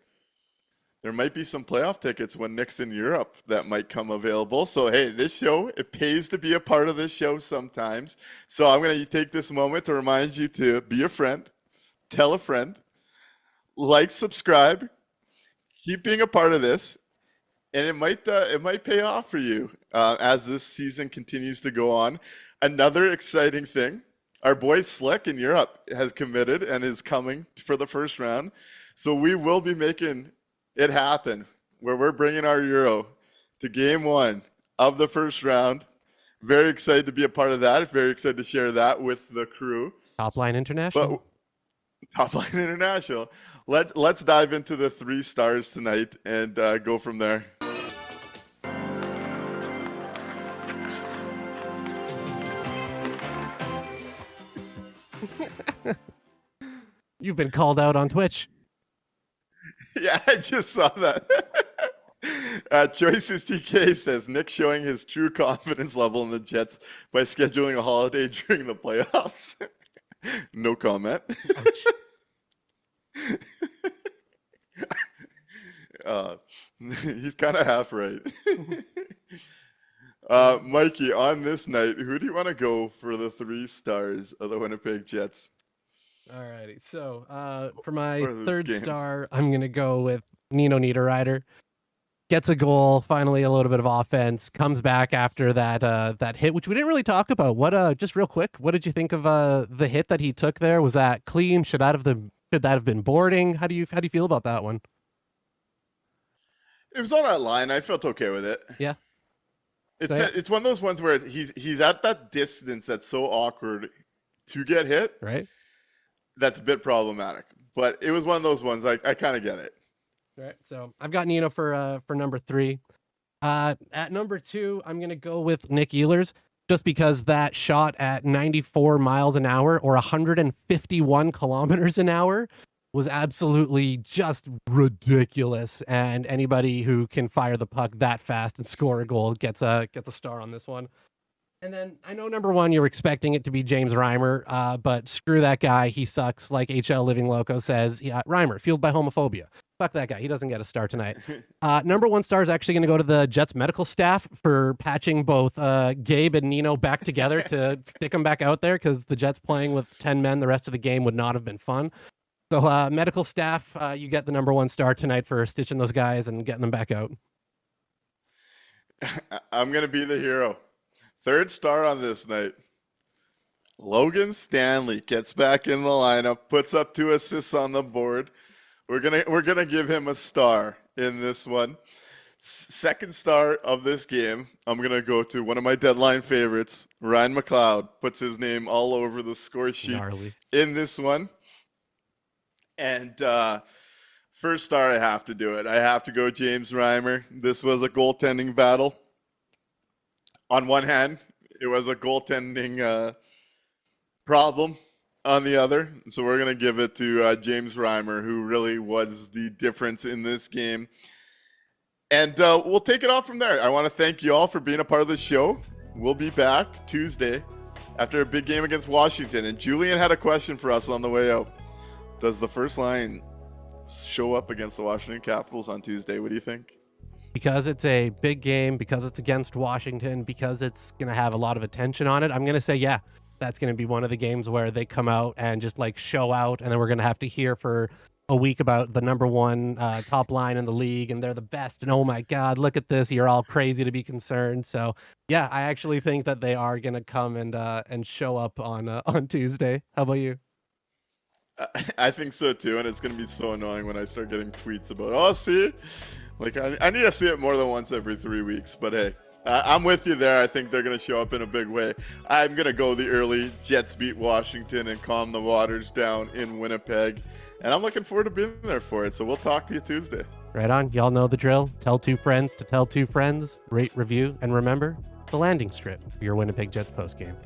there might be some playoff tickets when Nik's in Europe that might come available. So, hey, this show, it pays to be a part of this show sometimes. So I'm going to take this moment to remind you to be a friend, tell a friend, like, subscribe, keep being a part of this, and it might pay off for you as this season continues to go on. Another exciting thing, our boy Slick in Europe has committed and is coming for the first round. So we will be making it happen where we're bringing our Euro to game 1 of the first round. Very excited to be a part of that. Very excited to share that with the crew. Top Line International. Top Line International. Let's dive into the 3 stars tonight and go from there. You've been called out on Twitch. Yeah, I just saw that. Choices TK says Nik showing his true confidence level in the Jets by scheduling a holiday during the playoffs. No comment. He's kind of half right. Mikey, on this night, who do you want to go for the 3 stars of the Winnipeg Jets? Alrighty, so for my 3rd star, I'm gonna go with Nino Niederreiter. Gets a goal, finally a little bit of offense, comes back after that hit, which we didn't really talk about. What just real quick, what did you think of the hit that he took there? Was that clean? Should that have been boarding? How do you feel about that one? It was on that line. I felt okay with it. Yeah. It's one of those ones where he's at that distance that's so awkward to get hit. Right. That's a bit problematic, but it was one of those ones I kind of get it. Right. So I've got Nino for number 3. At number 2, I'm gonna go with Nick Ehlers, just because that shot at 94 miles an hour or 151 kilometers an hour was absolutely just ridiculous. And anybody who can fire the puck that fast and score a goal gets a star on this one. And then I know number one, you're expecting it to be James Reimer, but screw that guy. He sucks. Like HL Living Loco says, yeah, Reimer, fueled by homophobia. Fuck that guy. He doesn't get a star tonight. Number one star is actually going to go to the Jets medical staff for patching both Gabe and Nino back together to stick them back out there, because the Jets playing with 10 men the rest of the game would not have been fun. So medical staff, you get the number one star tonight for stitching those guys and getting them back out. I'm going to be the hero. Third star on this night. Logan Stanley gets back in the lineup, puts up 2 assists on the board. We're gonna give him a star in this one. Second star of this game, I'm gonna go to one of my deadline favorites, Ryan McLeod. Puts his name all over the score sheet in this one. And first star, I have to do it. I have to go James Reimer. This was a goaltending battle. On one hand, it was a goaltending problem. On the other, so we're going to give it to James Reimer, who really was the difference in this game. And we'll take it off from there. I want to thank you all for being a part of the show. We'll be back Tuesday after a big game against Washington. And Julian had a question for us on the way out. Does the first line show up against the Washington Capitals on Tuesday? What do you think? Because it's a big game, because it's against Washington, because it's going to have a lot of attention on it, I'm going to say, yeah. That's going to be one of the games where they come out and just like show out, and then we're going to have to hear for a week about the number one top line in the league, and they're the best, and oh my God, look at this, you're all crazy to be concerned. So yeah, I actually think that they are going to come and show up on Tuesday. How about you? I think so too, and it's going to be so annoying when I start getting tweets about, oh, see, like I need to see it more than once every 3 weeks, but hey. I'm with you there. I think they're going to show up in a big way. I'm going to go the early Jets beat Washington and calm the waters down in Winnipeg. And I'm looking forward to being there for it. So we'll talk to you Tuesday. Right on. Y'all know the drill. Tell 2 friends to tell 2 friends. Rate, review, and remember the landing strip for your Winnipeg Jets postgame.